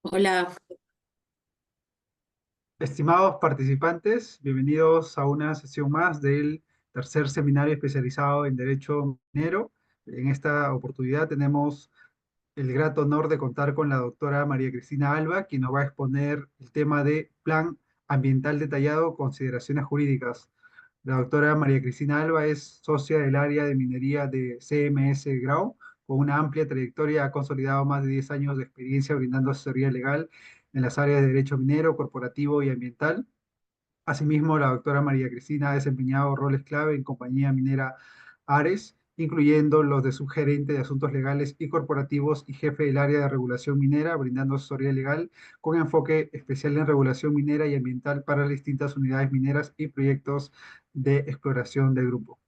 Hola, Estimados participantes, bienvenidos a una sesión más del tercer seminario especializado en Derecho Minero. En esta oportunidad tenemos el grato honor de contar con la doctora María Cristina Alba, quien nos va a exponer el tema de Plan Ambiental Detallado, Consideraciones Jurídicas. La doctora María Cristina Alba es socia del área de minería de CMS Grau, con una amplia trayectoria, ha consolidado más de 10 años de experiencia brindando asesoría legal en las áreas de derecho minero, corporativo y ambiental. Asimismo, la doctora María Cristina ha desempeñado roles clave en compañía minera Ares, incluyendo los de subgerente de asuntos legales y corporativos y jefe del área de regulación minera, brindando asesoría legal con enfoque especial en regulación minera y ambiental para las distintas unidades mineras y proyectos de exploración del grupo.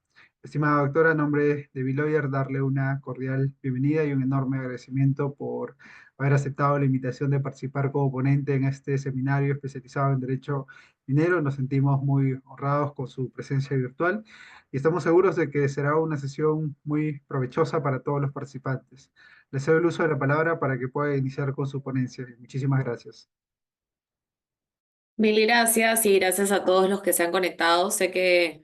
Estimada doctora, en nombre de Biloyer, darle una cordial bienvenida y un enorme agradecimiento por haber aceptado la invitación de participar como ponente en este seminario especializado en Derecho Minero. Nos sentimos muy honrados con su presencia virtual y estamos seguros de que será una sesión muy provechosa para todos los participantes. Les cedo el uso de la palabra para que pueda iniciar con su ponencia. Muchísimas gracias. mil gracias y gracias a todos los que se han conectado. Sé que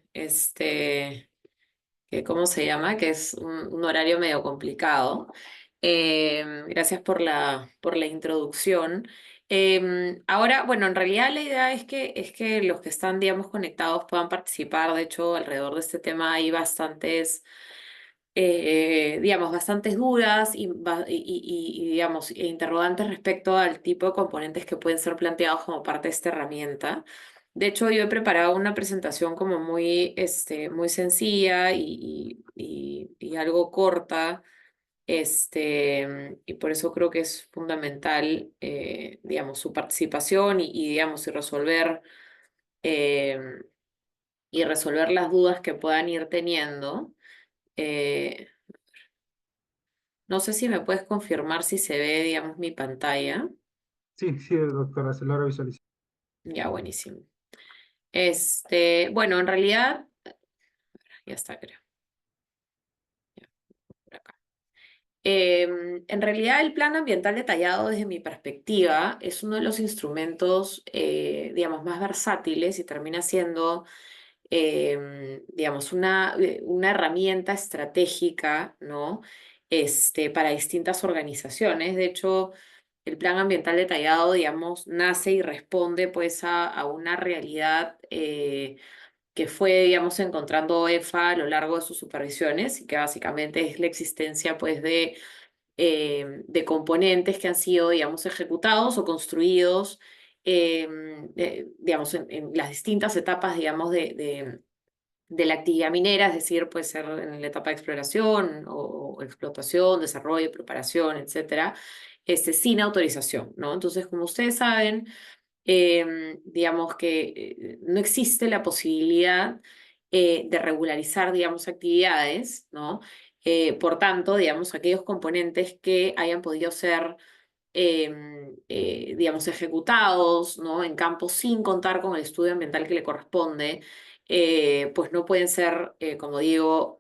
¿cómo se llama? Que es un horario medio complicado. Gracias por la introducción. Ahora, bueno, en realidad la idea es que los que están, digamos, conectados puedan participar. De hecho, alrededor de este tema hay bastantes digamos, bastantes dudas digamos, e interrogantes respecto al tipo de componentes que pueden ser planteados como parte de esta herramienta. De hecho, yo he preparado una presentación como muy, muy sencilla y algo corta, y por eso creo que es fundamental, digamos, su participación digamos, eh, y resolver las dudas que puedan ir teniendo. Eh, No sé si me puedes confirmar si se ve, digamos, mi pantalla. Sí, sí, doctora, se logra visualizar. Ya, buenísimo. Bueno, en realidad, ya está, creo. Ya, por acá. En realidad, el plan ambiental detallado, desde mi perspectiva, es uno de los instrumentos, digamos, más versátiles y termina siendo, digamos, una herramienta estratégica, ¿no? Para distintas organizaciones. De hecho, el plan ambiental detallado, digamos, nace y responde pues a una realidad que fue, digamos, encontrando EFA a lo largo de sus supervisiones y que básicamente es la existencia pues de componentes que han sido, digamos, ejecutados o construidos, digamos, en las distintas etapas, digamos, de la actividad minera, es decir, puede ser en la etapa de exploración o explotación, desarrollo, preparación, etcétera, sin autorización, ¿no? Entonces, como ustedes saben, digamos que no existe la posibilidad de regularizar, digamos, actividades, ¿no? Por tanto, digamos, aquellos componentes que hayan podido ser digamos, ejecutados, ¿no? En campo sin contar con el estudio ambiental que le corresponde, pues no pueden ser, como digo,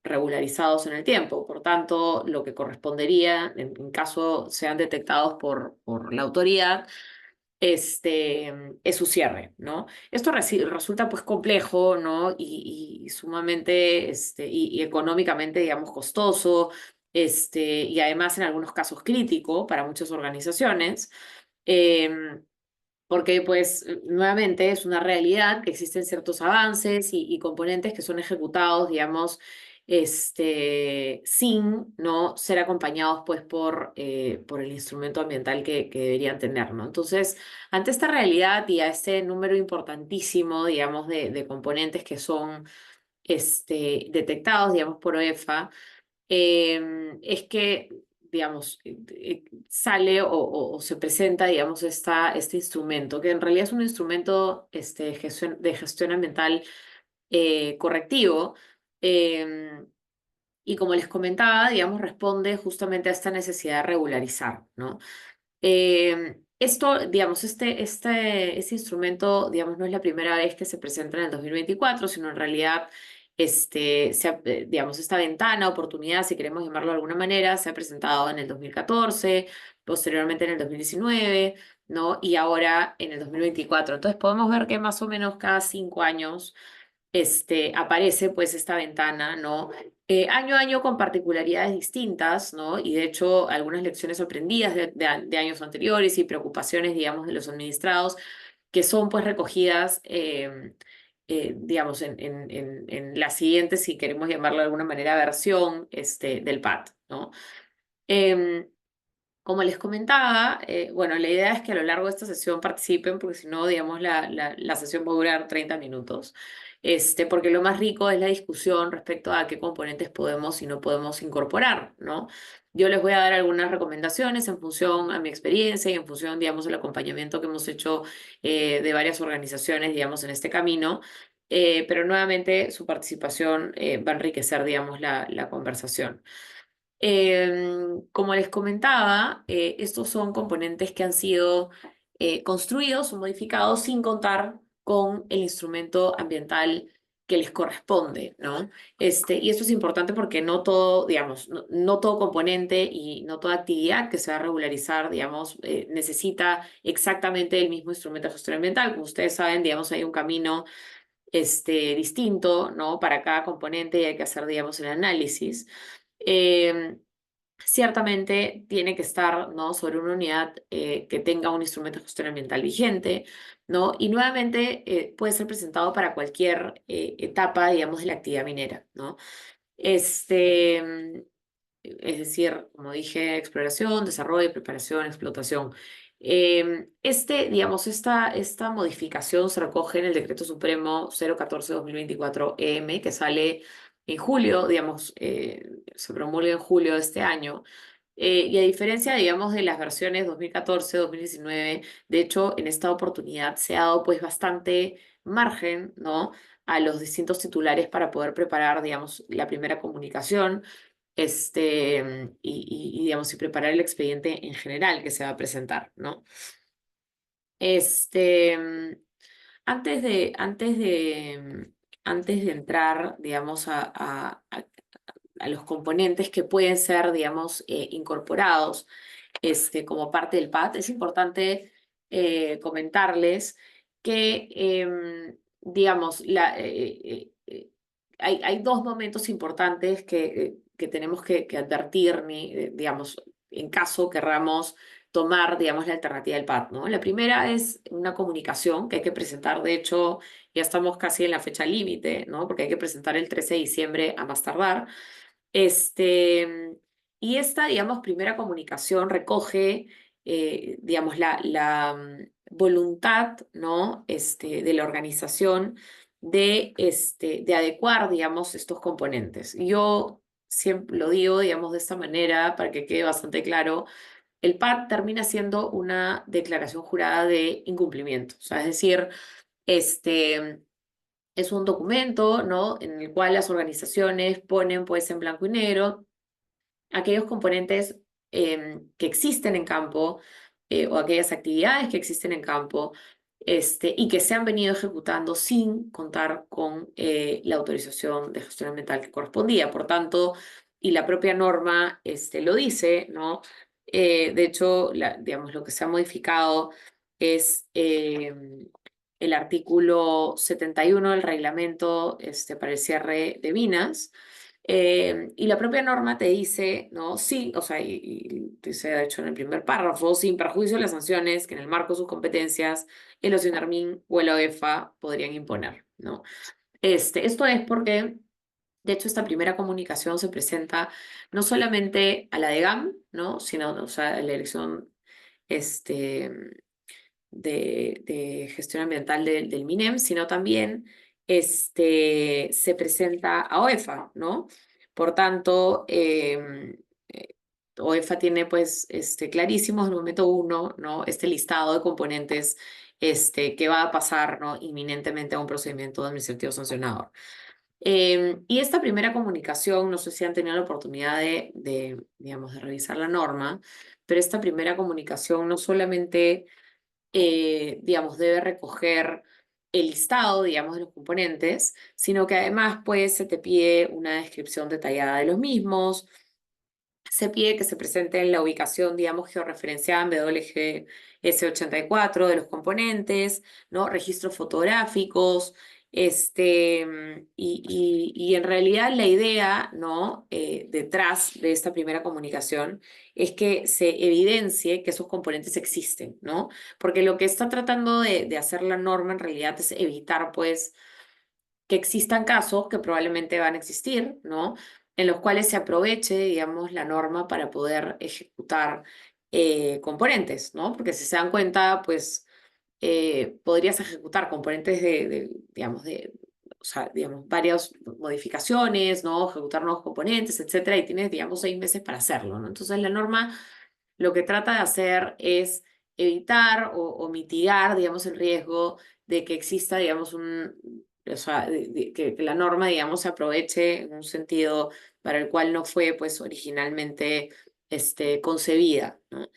regularizados en el tiempo. Por tanto, lo que correspondería, en caso sean detectados por la autoridad, es su cierre, ¿no? Esto resulta pues complejo, ¿no? Y sumamente, y económicamente, digamos, costoso, y además en algunos casos crítico para muchas organizaciones. em, Porque, pues, nuevamente es una realidad que existen ciertos avances y componentes que son ejecutados, digamos, sin no ser acompañados, pues, por el instrumento ambiental que deberían tener, ¿no? Entonces, ante esta realidad y a este número importantísimo, digamos, de componentes que son, detectados, digamos, por OEFA, es que, digamos, sale o se presenta, digamos, este instrumento, que en realidad es un instrumento de gestión ambiental correctivo. em, y como les comentaba, digamos, responde justamente a esta necesidad de regularizar, ¿no? Esto, digamos, este instrumento, digamos, no es la primera vez que se presenta en el 2024, sino en realidad, digamos, esta ventana, oportunidad, si queremos llamarlo de alguna manera, se ha presentado en el 2014, posteriormente en el 2019, ¿no? Y ahora en el 2024. Entonces podemos ver que más o menos cada 5 años aparece pues esta ventana, ¿no? Año a año con particularidades distintas, ¿no? Y de hecho algunas lecciones aprendidas de años anteriores y preocupaciones, digamos, de los administrados que son pues recogidas, digamos, en la siguiente, si queremos llamarlo de alguna manera, versión del PAT, ¿no? Em, Como les comentaba, bueno, la idea es que a lo largo de esta sesión participen, porque si no, digamos, la sesión va a durar 30 minutos. Porque lo más rico es la discusión respecto a qué componentes podemos y no podemos incorporar, ¿no? Yo les voy a dar algunas recomendaciones en función a mi experiencia y en función, digamos, al acompañamiento que hemos hecho de varias organizaciones, digamos, en este camino. Pero nuevamente su participación va a enriquecer, digamos, la conversación. Como les comentaba, estos son componentes que han sido construidos o modificados sin contar con el instrumento ambiental que les corresponde, ¿no? Y esto es importante porque no todo, digamos, no todo componente y no toda actividad que se va a regularizar, digamos, necesita exactamente el mismo instrumento de gestión ambiental. Como ustedes saben, digamos, hay un camino distinto, ¿no? Para cada componente y hay que hacer, digamos, el análisis. Eh, Ciertamente tiene que estar, ¿no? Sobre una unidad que tenga un instrumento de gestión ambiental vigente, ¿no? Y nuevamente puede ser presentado para cualquier etapa, digamos, de la actividad minera, ¿no? Es decir, como dije, exploración, desarrollo, preparación, explotación. Digamos, esta modificación se recoge en el Decreto Supremo 014/2024 que sale en julio, digamos, se promulga en julio de este año. Y a diferencia, digamos, de las versiones 2014, 2019, de hecho, en esta oportunidad se ha dado pues bastante margen, ¿no? A los distintos titulares para poder preparar, digamos, la primera comunicación digamos, y preparar el expediente en general que se va a presentar, ¿no? Este, mm, antes de, antes de, antes de entrar, digamos, a los componentes que pueden ser, digamos, incorporados como parte del PAT, es importante comentarles que, digamos, hay dos momentos importantes que tenemos que advertir, digamos, en caso querramos tomar, digamos, la alternativa del PAT, ¿no? La primera es una comunicación que hay que presentar, de hecho, ya estamos casi en la fecha límite, ¿no? Porque hay que presentar el 13 de diciembre a más tardar. Y esta, digamos, primera comunicación recoge, digamos, voluntad, ¿no? De la organización de adecuar, digamos, estos componentes. Yo siempre lo digo, digamos, de esta manera para que quede bastante claro. El PAT termina siendo una declaración jurada de incumplimiento, o sea, es decir, es un documento, ¿no? En el cual las organizaciones ponen, pues, en blanco y negro aquellos componentes que existen en campo o aquellas actividades que existen en campo y que se han venido ejecutando sin contar con la autorización de gestión ambiental que correspondía. Por tanto, y la propia norma lo dice, ¿no? De hecho, digamos, lo que se ha modificado es el artículo 71 del reglamento para el cierre de minas. Y la propia norma te dice, ¿no? Sí, o sea, y dice, de hecho, en el primer párrafo, sin perjuicio de las sanciones que en el marco de sus competencias el OCINARMIN o la OEFA podrían imponer, ¿no? Esto es porque, de hecho, esta primera comunicación se presenta no solamente a la DEGAM, ¿no? Sino, o sea, a la Dirección este, de Gestión Ambiental del MINEM, sino también se presenta a OEFA, ¿no? Por tanto, OEFA tiene pues clarísimo en el momento uno, ¿no? Este listado de componentes que va a pasar, ¿no? Inminentemente a un procedimiento administrativo sancionador. Y esta primera comunicación, no sé si han tenido la oportunidad digamos, de revisar la norma, pero esta primera comunicación no solamente digamos, debe recoger el listado, digamos, de los componentes, sino que además, pues, se te pide una descripción detallada de los mismos, Se pide que se presente en la ubicación, digamos, georreferenciada en WGS84 de los componentes, ¿no? Registros fotográficos, y en realidad la idea, ¿no? Detrás de esta primera comunicación es que se evidencie que esos componentes existen, ¿no? Porque lo que está tratando de hacer la norma en realidad es evitar, pues, que existan casos que probablemente van a existir, ¿no? En los cuales se aproveche, digamos, la norma para poder ejecutar componentes, ¿no? Porque si se dan cuenta, pues podrías ejecutar componentes digamos, o sea, digamos, varias modificaciones, ¿no? Ejecutar nuevos componentes, etcétera, y tienes, digamos, 6 meses para hacerlo, ¿no? Entonces la norma lo que trata de hacer es evitar o mitigar, digamos, el riesgo de que exista, digamos, o sea, que la norma, digamos, se aproveche en un sentido para el cual no fue, pues, originalmente concebida, ¿no?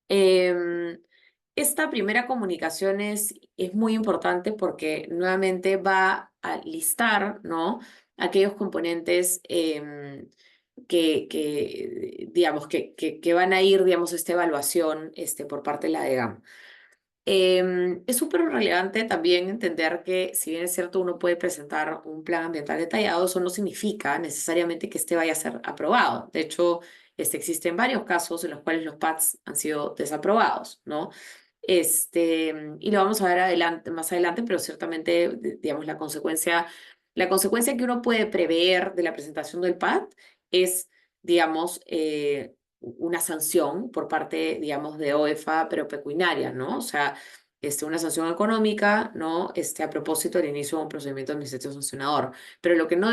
Em, Esta primera comunicación es muy importante porque nuevamente va a listar, ¿no? Aquellos componentes digamos, que van a ir, digamos, a esta evaluación por parte de la DGAM. Es súper relevante también entender que, si bien es cierto, uno puede presentar un plan ambiental detallado, eso no significa necesariamente que este vaya a ser aprobado. De hecho, existen varios casos en los cuales los PADs han sido desaprobados, ¿no? Y lo vamos a ver más adelante, pero ciertamente, digamos, la consecuencia que uno puede prever de la presentación del PAD es, digamos, una sanción por parte, digamos, de OEFA, pero pecuniaria, ¿no? O sea, una sanción económica, ¿no? A propósito del inicio de un procedimiento administrativo sancionador. Pero lo que no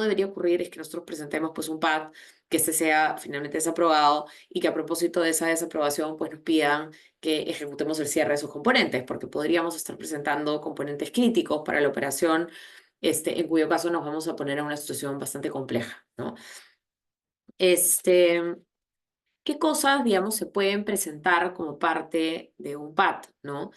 debería ocurrir es que nosotros presentemos, pues, un PAD, que sea finalmente desaprobado y que a propósito de esa desaprobación, pues, nos pidan que ejecutemos el cierre de esos componentes, porque podríamos estar presentando componentes críticos para la operación, en cuyo caso nos vamos a poner en una situación bastante compleja, ¿no? Este, ¿Qué cosas, digamos, se pueden presentar como parte de un PAT, ¿no?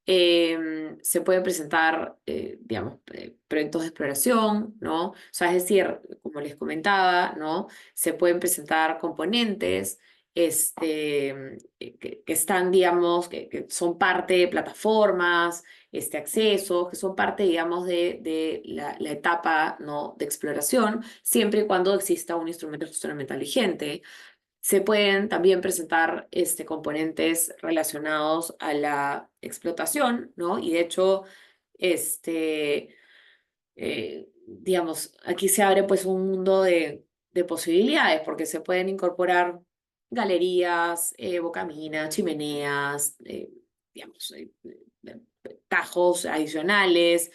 Se pueden presentar, digamos, proyectos de exploración, ¿no? O sea, es decir, como les comentaba, ¿no? Se pueden presentar componentes, que están, digamos, que son parte de plataformas, accesos, que son parte, digamos, de la etapa, ¿no? De exploración, siempre y cuando exista un instrumento de gestión ambiental vigente. Se pueden también presentar componentes relacionados a la explotación, ¿no? Y de hecho, digamos, aquí se abre pues un mundo de posibilidades, porque se pueden incorporar galerías, bocaminas, chimeneas, digamos, tajos adicionales,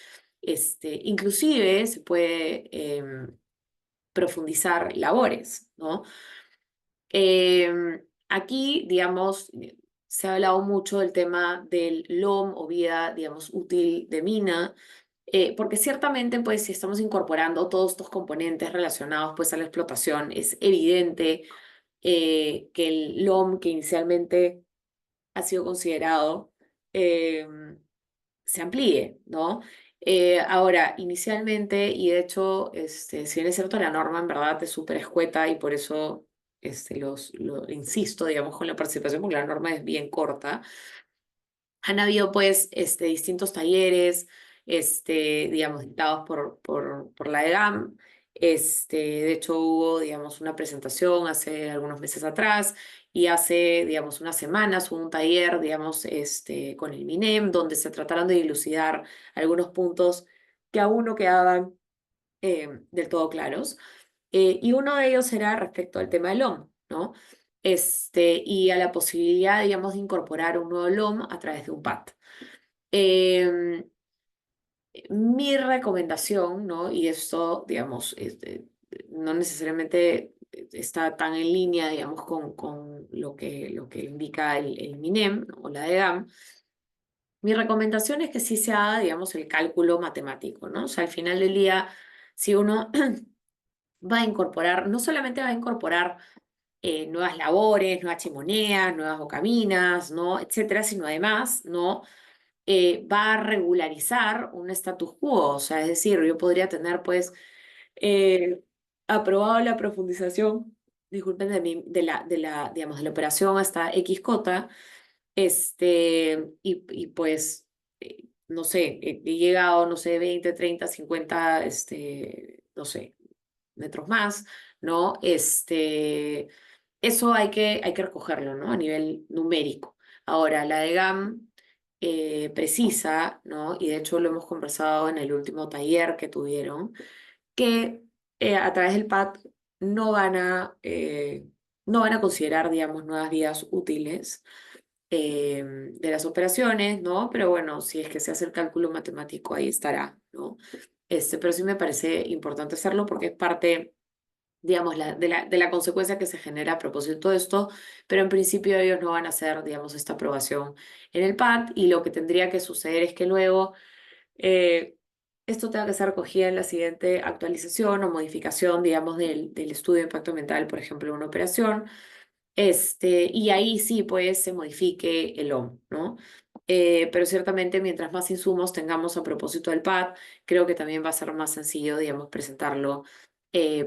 inclusive se puede profundizar labores, ¿no? Aquí, digamos, se ha hablado mucho del tema del LOM o vida, digamos, útil de mina, porque ciertamente, pues, si estamos incorporando todos estos componentes relacionados, pues, a la explotación, es evidente que el LOM que inicialmente ha sido considerado eh, se amplíe, ¿no? Ahora, inicialmente, y de hecho, si bien es cierto, la norma en verdad es súper escueta y por eso lo insisto, digamos, con la participación, porque la norma es bien corta. Han habido, pues, distintos talleres, digamos, dictados por la EGAM. De hecho, hubo, digamos, una presentación hace algunos meses atrás y hace, digamos, unas semanas hubo un taller, digamos, con el MINEM, donde se trataron de dilucidar algunos puntos que aún no quedaban del todo claros. Y uno de ellos era respecto al tema del LOM, ¿no? Y a la posibilidad, digamos, de incorporar un nuevo LOM a través de un PAT. Em, Mi recomendación, ¿no? Y esto, digamos, no necesariamente está tan en línea, digamos, con lo que indica el MINEM o la DEGAM. Mi recomendación es que sí se haga, digamos, el cálculo matemático, ¿no? O sea, al final del día, si uno va a incorporar, no solamente va a incorporar nuevas labores, nuevas chimeneas, nuevas bocaminas, ¿no? Etcétera, sino además, ¿no? Va a regularizar un status quo, o sea, es decir, yo podría tener, pues, aprobado la profundización disculpen, digamos, de la operación hasta X cota, y pues, no sé, he llegado, no sé, 20 30 50 no sé, metros más, ¿no? Eso hay que recogerlo, ¿no? A nivel numérico. Ahora, la de GAM precisa, ¿no? Y de hecho lo hemos conversado en el último taller que tuvieron, que a través del PAD no van a, eh, no van a considerar, digamos, nuevas vías útiles de las operaciones, ¿no? Pero bueno, si es que se hace el cálculo matemático, ahí estará, ¿no? Pero sí me parece importante hacerlo porque es parte, digamos, de la consecuencia que se genera a propósito de esto, pero en principio ellos no van a hacer, digamos, esta aprobación en el PAD y lo que tendría que suceder es que luego eh, esto tenga que ser recogida en la siguiente actualización o modificación, digamos, del estudio de impacto ambiental, por ejemplo, una operación, y ahí sí, pues, se modifique el OM, ¿no? Pero ciertamente, mientras más insumos tengamos a propósito del PAD, creo que también va a ser más sencillo, digamos, presentarlo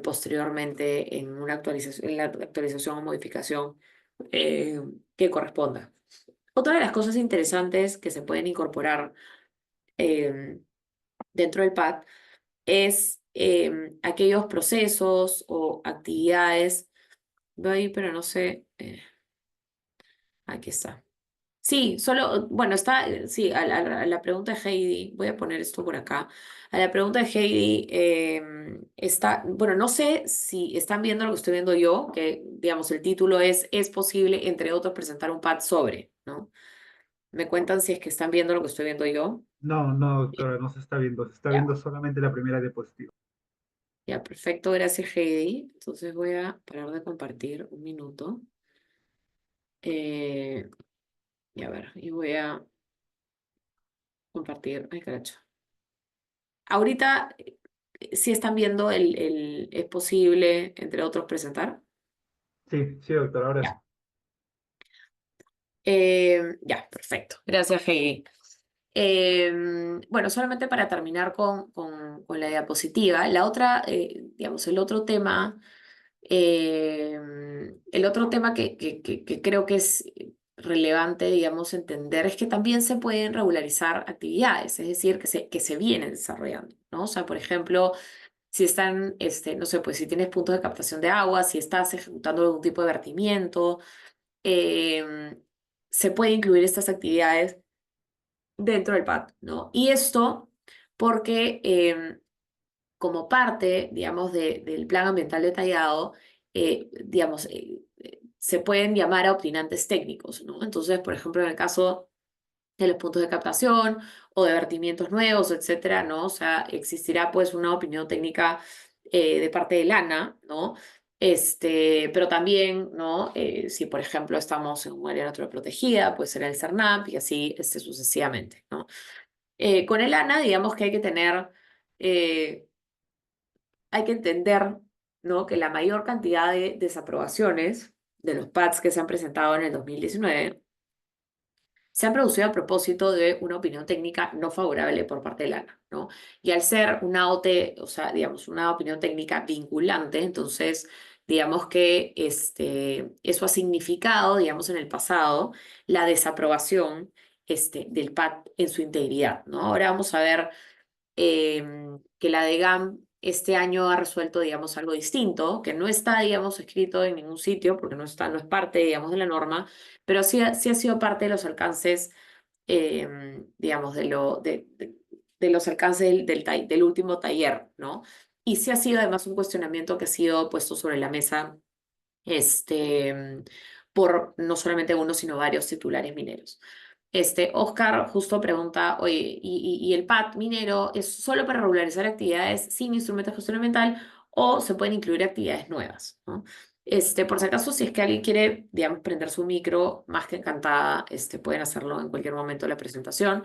posteriormente en una actualización, en la actualización o modificación eh, que corresponda. Otra de las cosas interesantes que se pueden incorporar eh, dentro del PAD es aquellos procesos o actividades. Voy, pero no sé. Aquí está. Sí, solo, bueno, está, sí, a la pregunta de Heidi, voy a poner esto por acá. A la pregunta de Heidi, está, bueno, no sé si están viendo lo que estoy viendo yo, que digamos el título es posible, entre otros, presentar un pad sobre, ¿no? Me cuentan si es que están viendo lo que estoy viendo yo. No, no, Bien, doctora, no se está ya, viendo solamente la primera diapositiva. ya, perfecto, gracias Heidi. Entonces voy a parar de compartir un minuto. Eh, y a ver, y voy a compartir, ay, caracho. Ahorita, si están viendo es posible, entre otros, presentar. Sí, sí, doctora, ahora sí. Ya. Ya, perfecto. Gracias, Heidi. Bueno, solamente para terminar con la diapositiva, la otra, digamos, el otro tema que creo que es relevante, digamos, entender es que también se pueden regularizar actividades, es decir, que se vienen desarrollando, ¿no? O sea, por ejemplo, si están, no sé, pues si tienes puntos de captación de agua, si estás ejecutando algún tipo de vertimiento, em, se puede incluir estas actividades dentro del PAT, ¿no? Y esto porque como parte, digamos, del plan ambiental detallado, digamos, se pueden llamar a opinantes técnicos, ¿no? Entonces, por ejemplo, en el caso de los puntos de captación o de vertimientos nuevos, etcétera, ¿no? O sea, existirá pues una opinión técnica de parte del ANA, ¿no? Pero también, ¿no? Si por ejemplo estamos en un área natural protegida, pues será el CERNAP y así sucesivamente, ¿no? Con el ANA, digamos que eh, hay que entender, ¿no? Que la mayor cantidad de desaprobaciones de los PADs que se han presentado en el 2019 se han producido a propósito de una opinión técnica no favorable por parte del ANA, ¿no? Y al ser una OT, o sea, digamos, una opinión técnica vinculante, entonces, digamos que eso ha significado, digamos, en el pasado, la desaprobación del PAD en su integridad, ¿no? Ahora vamos a ver que la de GAM este año ha resuelto, digamos, algo distinto, que no está, digamos, escrito en ningún sitio, porque no está, no es parte, digamos, de la norma, pero sí ha sido parte de los alcances, digamos, de los alcances del último taller, ¿no? Y sí ha sido además un cuestionamiento que ha sido puesto sobre la mesa, por no solamente uno, sino varios titulares mineros. Oscar justo pregunta, oye, ¿y el PAD minero es solo para regularizar actividades sin instrumento de gestión ambiental o se pueden incluir actividades nuevas, ¿no? Por si acaso, si es que alguien quiere, digamos, prender su micro, más que encantada, pueden hacerlo en cualquier momento de la presentación.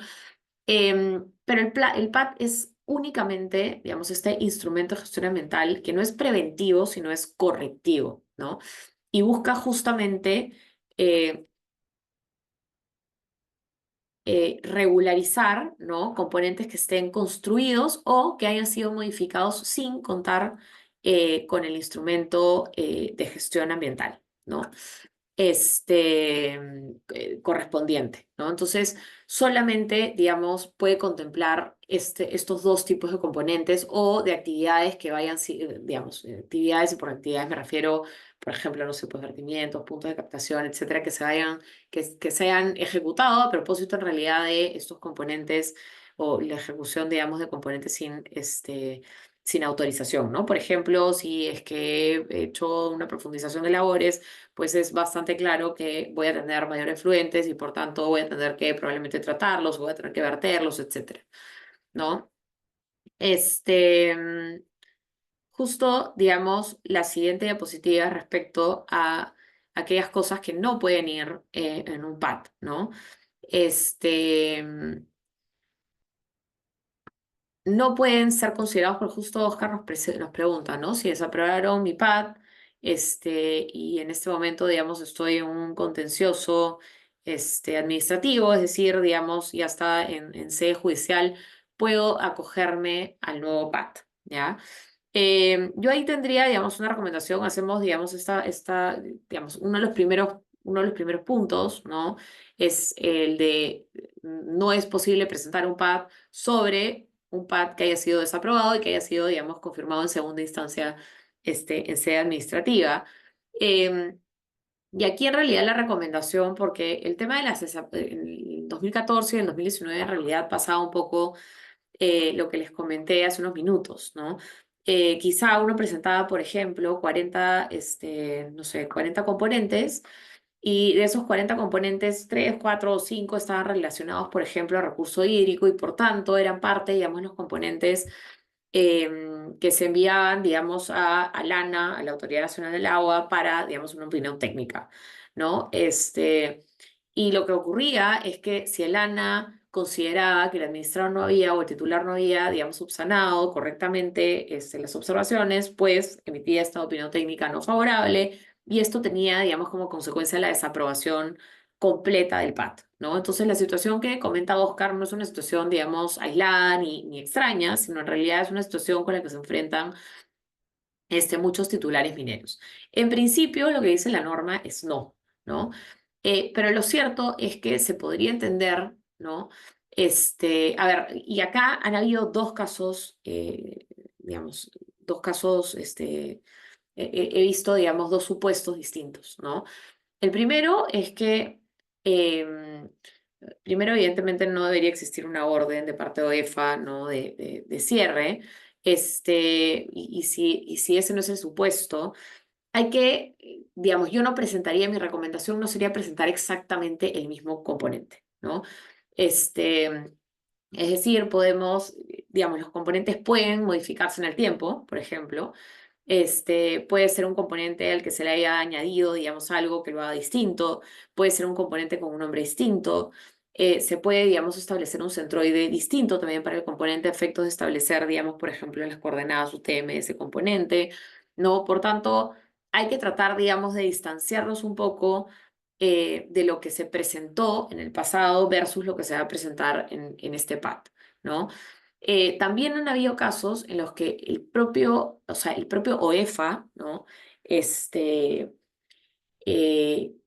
Pero el PAD es únicamente, digamos, este instrumento de gestión ambiental que no es preventivo, sino es correctivo, ¿no? Y busca justamente eh, regularizar, ¿no? Componentes que estén construidos o que hayan sido modificados sin contar con el instrumento de gestión ambiental, ¿no? Correspondiente, ¿no? Entonces, solamente, digamos, puede contemplar estos dos tipos de componentes o de actividades que vayan, digamos, actividades, y por actividades me refiero, por ejemplo, no sé, pues vertimientos, puntos de captación, etcétera, que se hayan ejecutado a propósito en realidad de estos componentes o la ejecución, digamos, de componentes sin autorización, ¿no? Por ejemplo, si es que he hecho una profundización de labores, pues es bastante claro que voy a tener mayores fluentes y por tanto voy a tener que probablemente tratarlos, voy a tener que verterlos, etcétera, ¿no? Este, mm, Justo, digamos, la siguiente diapositiva respecto a aquellas cosas que no pueden ir en un PAT, ¿no? Este, mm, no pueden ser considerados, por justo Oscar nos pregunta, ¿no? Si desaprobaron mi PAD, y en este momento, digamos, estoy en un contencioso, administrativo, es decir, digamos, ya está en sede judicial, puedo acogerme al nuevo PAD, ¿ya? Yo ahí tendría, digamos, una recomendación, hacemos, digamos, digamos, uno de los primeros puntos, ¿no? Es el de no es posible presentar un PAD sobre un PAD que haya sido desaprobado y que haya sido, digamos, confirmado en segunda instancia, en sede administrativa. Em, y aquí en realidad la recomendación, porque el tema de en el 2014 y el 2019 en realidad pasaba un poco lo que les comenté hace unos minutos, ¿no? Quizá uno presentaba, por ejemplo, 40, no sé, 40 componentes y de esos 40 componentes, 3, 4 o 5 estaban relacionados, por ejemplo, a recurso hídrico y por tanto eran parte, digamos, los componentes que se enviaban, digamos, a LANA, a la Autoridad Nacional del Agua, para, digamos, una opinión técnica, ¿no? Y lo que ocurría es que si el ANA consideraba que el administrador no había o el titular no había, digamos, subsanado correctamente las observaciones, pues emitía esta opinión técnica no favorable y esto tenía, digamos, como consecuencia la desaprobación completa del PAT, ¿no? Entonces la situación que comenta Oscar no es una situación, digamos, aislada ni extraña, sino en realidad es una situación con la que se enfrentan muchos titulares mineros. En principio, lo que dice la norma es no, ¿no? Pero lo cierto es que se podría entender, ¿no? A ver, y acá han habido dos casos, digamos, dos casos, he visto, digamos, dos supuestos distintos, ¿no? El primero es que, primero, evidentemente, no debería existir una orden de parte de OEFA, ¿no? De cierre. Y si ese no es el supuesto, hay que, digamos, yo no presentaría, mi recomendación no sería presentar exactamente el mismo componente, ¿no? Este, es decir, digamos, los componentes pueden modificarse en el tiempo, por ejemplo. Puede ser un componente al que se le haya añadido, digamos, algo que lo haga distinto, puede ser un componente con un nombre distinto, se puede, digamos, establecer un centroide distinto también para el componente a efectos de establecer, digamos, por ejemplo, las coordenadas UTM de ese componente, ¿no? Por tanto, hay que tratar, digamos, de distanciarnos un poco de lo que se presentó en el pasado versus lo que se va a presentar en este PAT, ¿no? También han habido casos en los que o sea, el propio OEFA, ¿no? Este,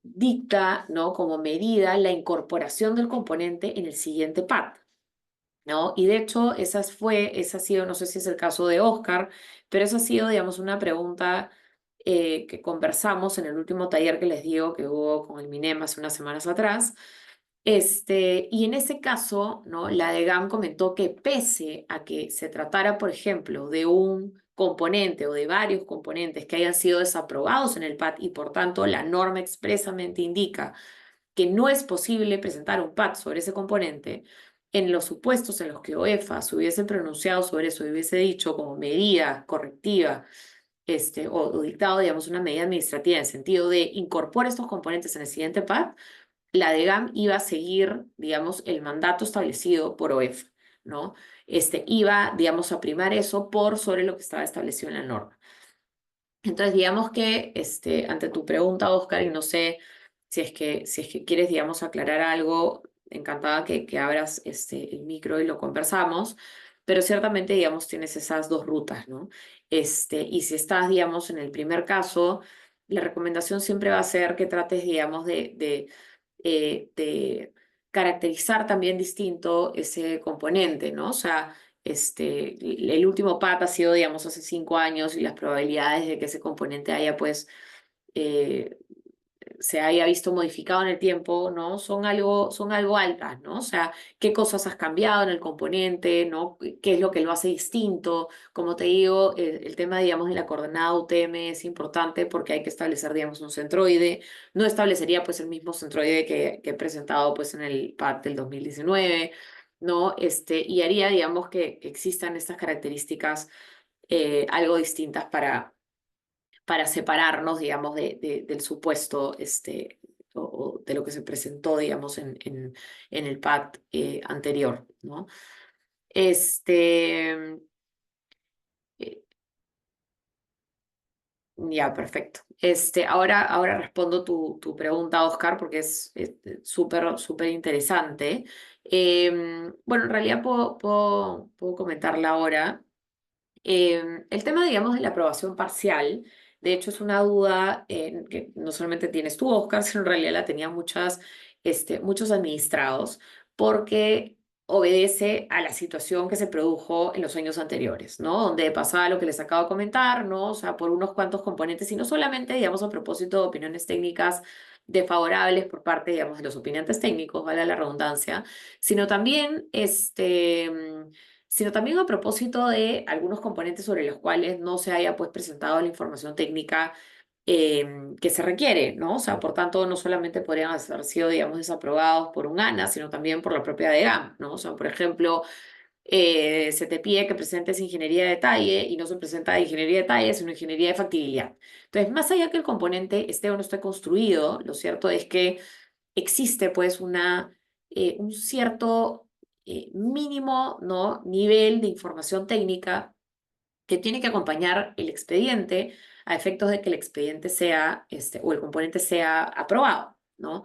dicta, ¿no? Como medida la incorporación del componente en el siguiente PAT, ¿no? Y de hecho, esa ha sido, no sé si es el caso de Oscar, pero esa ha sido, digamos, una pregunta que conversamos en el último taller que les digo que hubo con el MINEM hace unas semanas atrás. Y en ese caso, ¿no? La DGAM comentó que pese a que se tratara, por ejemplo, de un componente o de varios componentes que hayan sido desaprobados en el PAT y por tanto la norma expresamente indica que no es posible presentar un PAT sobre ese componente, en los supuestos en los que OEFA se hubiese pronunciado sobre eso y hubiese dicho como medida correctiva, o dictado, digamos, una medida administrativa en sentido de incorporar estos componentes en el siguiente PAT, la DGAM iba a seguir, digamos, el mandato establecido por OEFA, ¿no? Iba, digamos, a primar eso por sobre lo que estaba establecido en la norma. Entonces, digamos que, ante tu pregunta, Oscar, y no sé si es que quieres, digamos, aclarar algo, encantada que abras el micro y lo conversamos, pero ciertamente, digamos, tienes esas dos rutas, ¿no? Y si estás, digamos, en el primer caso, la recomendación siempre va a ser que trates, digamos, de caracterizar también distinto ese componente, ¿no? O sea, el último PAT ha sido, digamos, hace 5 años y las probabilidades de que ese componente haya, pues, eh, se haya visto modificado en el tiempo, ¿no? Son algo altas, ¿no? O sea, qué cosas has cambiado en el componente, ¿no? ¿Qué es lo que lo hace distinto? Como te digo, el tema, digamos, de la coordenada UTM es importante porque hay que establecer, digamos, un centroide. No establecería, pues, el mismo centroide que he presentado, pues, en el PAT del 2019, ¿no? Y haría, digamos, que existan estas características algo distintas para separarnos, digamos, del supuesto, o de lo que se presentó, digamos, en el PAT anterior, ¿no? Este, eh, ya, perfecto. Ahora respondo tu pregunta, Oscar, porque es súper, súper interesante. Bueno, en realidad puedo comentarla ahora. El tema, digamos, de la aprobación parcial, de hecho, es una duda que no solamente tienes tú, Oscar, sino en realidad la tenían muchos administrados, porque obedece a la situación que se produjo en los años anteriores, ¿no? Donde pasaba lo que les acabo de comentar, ¿no? O sea, por unos cuantos componentes, y no solamente, digamos, a propósito de opiniones técnicas desfavorables por parte, digamos, de los opinantes técnicos, vale la redundancia, sino también, sino también a propósito de algunos componentes sobre los cuales no se haya pues presentado la información técnica que se requiere, ¿no? O sea, por tanto, no solamente podrían haber sido, digamos, desaprobados por un ANA, sino también por la propia DEGAM, ¿no? O sea, por ejemplo, se te pide que presentes ingeniería de detalle y no se presenta ingeniería de detalle, sino ingeniería de factibilidad. Entonces, más allá que el componente esté o no esté construido, lo cierto es que existe pues un cierto mínimo, ¿no? nivel de información técnica que tiene que acompañar el expediente a efectos de que el expediente sea, o el componente sea aprobado, ¿no?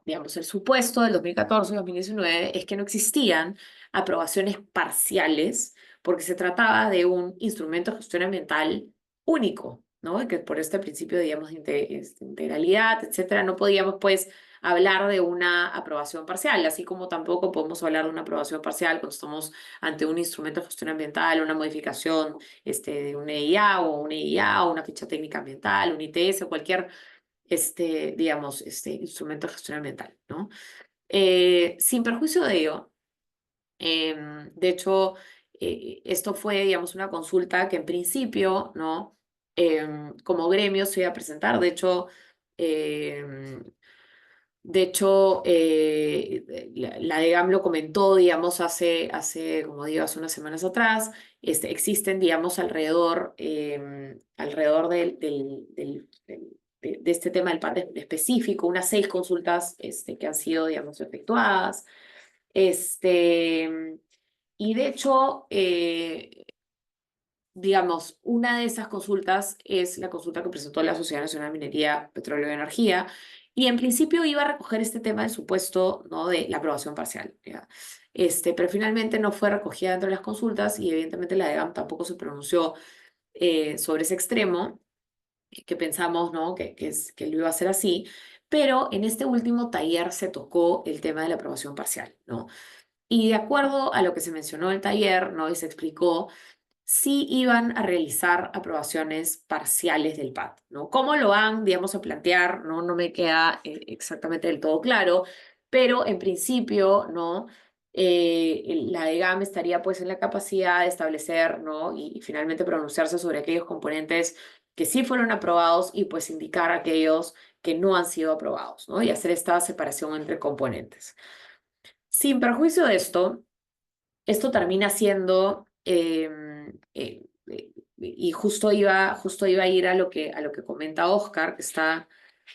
Digamos, el supuesto del 2014 y 2019 es que no existían aprobaciones parciales porque se trataba de un instrumento de gestión ambiental único, ¿no? Y que por este principio, digamos, de integralidad, etcétera, no podíamos, pues, hablar de una aprobación parcial, así como tampoco podemos hablar de una aprobación parcial cuando estamos ante un instrumento de gestión ambiental, una modificación de un EIA o un EIA o una ficha técnica ambiental, un ITS o cualquier digamos, instrumento de gestión ambiental, ¿no? Sin perjuicio de ello, de hecho, esto fue, digamos, una consulta que en principio, ¿no? Como gremio se iba a presentar, em, la DEGAM lo comentó, digamos, como digo, hace unas semanas atrás. Existen, digamos, alrededor de este tema del PAT específico, unas 6 consultas que han sido, digamos, efectuadas. Este, y de hecho, digamos, una de esas consultas es la consulta que presentó la Sociedad Nacional de Minería, Petróleo y Energía, y en principio iba a recoger este tema del supuesto, ¿no? de la aprobación parcial, ¿ya? Pero finalmente no fue recogida dentro de las consultas y evidentemente la DEGAM tampoco se pronunció sobre ese extremo, que pensamos, ¿no? que lo iba a hacer así, pero en este último taller se tocó el tema de la aprobación parcial, ¿no? Y de acuerdo a lo que se mencionó en el taller, ¿no? y se explicó, sí iban a realizar aprobaciones parciales del PAT, ¿no? ¿Cómo lo van, digamos, a plantear? No me queda exactamente del todo claro, pero en principio, ¿no? La DEGAM estaría pues en la capacidad de establecer, ¿no? y finalmente pronunciarse sobre aquellos componentes que sí fueron aprobados y pues indicar aquellos que no han sido aprobados, ¿no? Y hacer esta separación entre componentes. Sin perjuicio de esto termina siendo, y justo iba a ir a lo que comenta Oscar, que está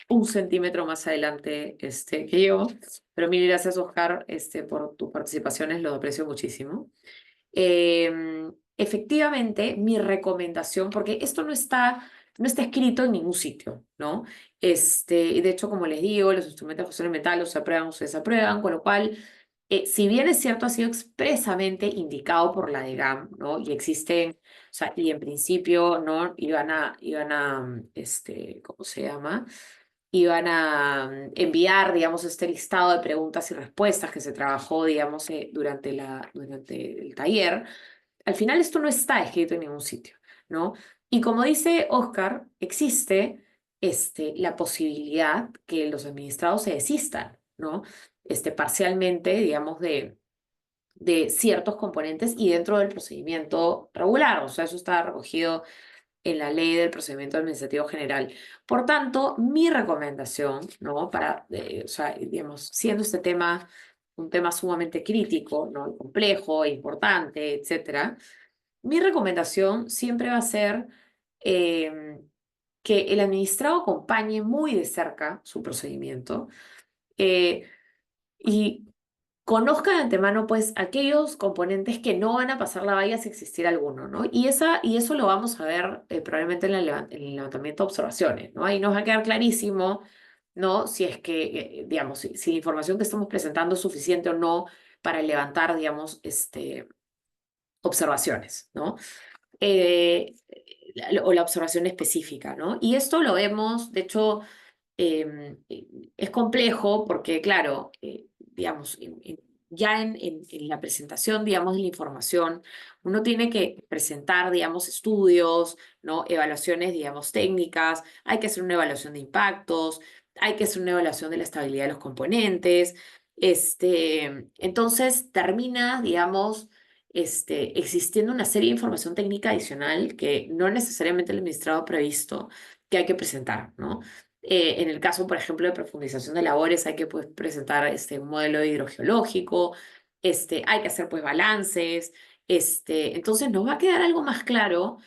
1 centímetro más adelante que yo, pero mil gracias, Oscar, por tus participaciones, lo aprecio muchísimo. Efectivamente, mi recomendación, porque esto no está escrito en ningún sitio, ¿no? Y de hecho, como les digo, los instrumentos de gestión ambiental los aprueban o se desaprueban, con lo cual Si bien es cierto, ha sido expresamente indicado por la DGAM, ¿no? Y existen, o sea, y en principio, ¿no? ¿Cómo se llama? Iban a enviar, digamos, este listado de preguntas y respuestas que se trabajó, digamos, durante el taller. Al final esto no está escrito en ningún sitio, ¿no? Y como dice Oscar, existe la posibilidad que los administrados se desistan, ¿no? Parcialmente, digamos, de ciertos componentes y dentro del procedimiento regular. O sea, eso está recogido en la ley del procedimiento administrativo general. Por tanto, mi recomendación, ¿no? O sea, digamos, siendo este tema un tema sumamente crítico, ¿no? Complejo, importante, etcétera, mi recomendación siempre va a ser eh, que el administrado acompañe muy de cerca su procedimiento eh, y conozca de antemano, pues, aquellos componentes que no van a pasar la valla si existiera alguno, ¿no? Y eso lo vamos a ver probablemente en el levantamiento de observaciones, ¿no? Ahí nos va a quedar clarísimo, ¿no? Si es que, digamos, si la información que estamos presentando es suficiente o no para levantar, digamos, observaciones, ¿no? Eh, o la observación específica, ¿no? Y esto lo vemos, de hecho, es complejo porque, claro, digamos, ya en la presentación, digamos, de la información, uno tiene que presentar, digamos, estudios, ¿no? Evaluaciones, digamos, técnicas, hay que hacer una evaluación de impactos, hay que hacer una evaluación de la estabilidad de los componentes. Entonces termina, digamos, existiendo una serie de información técnica adicional que no necesariamente el administrado ha previsto que hay que presentar, ¿no? En el caso, por ejemplo, de profundización de labores, hay que pues, presentar un modelo hidrogeológico, hay que hacer pues, balances. Entonces, nos va a quedar algo más claro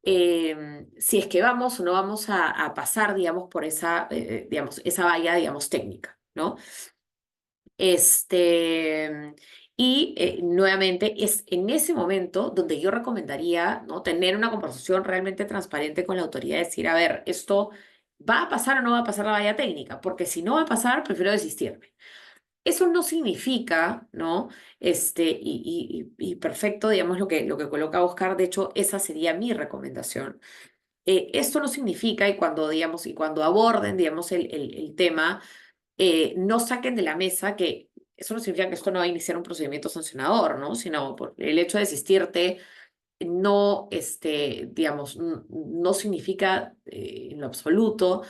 si es que vamos o no vamos a pasar, digamos, por digamos, esa valla, digamos, técnica, ¿no? Nuevamente es en ese momento donde yo recomendaría, ¿no? Tener una conversación realmente transparente con la autoridad, decir, a ver, esto va a pasar o no va a pasar la valla técnica, porque si no va a pasar, prefiero desistirme. Eso no significa, ¿no? Y perfecto, digamos, lo que coloca Oscar, de hecho, esa sería mi recomendación. Esto no significa, y cuando aborden, digamos, el tema, no saquen de la mesa que eso no significa que esto no va a iniciar un procedimiento sancionador, ¿no? Sino por el hecho de desistirte no, digamos, no significa en lo absoluto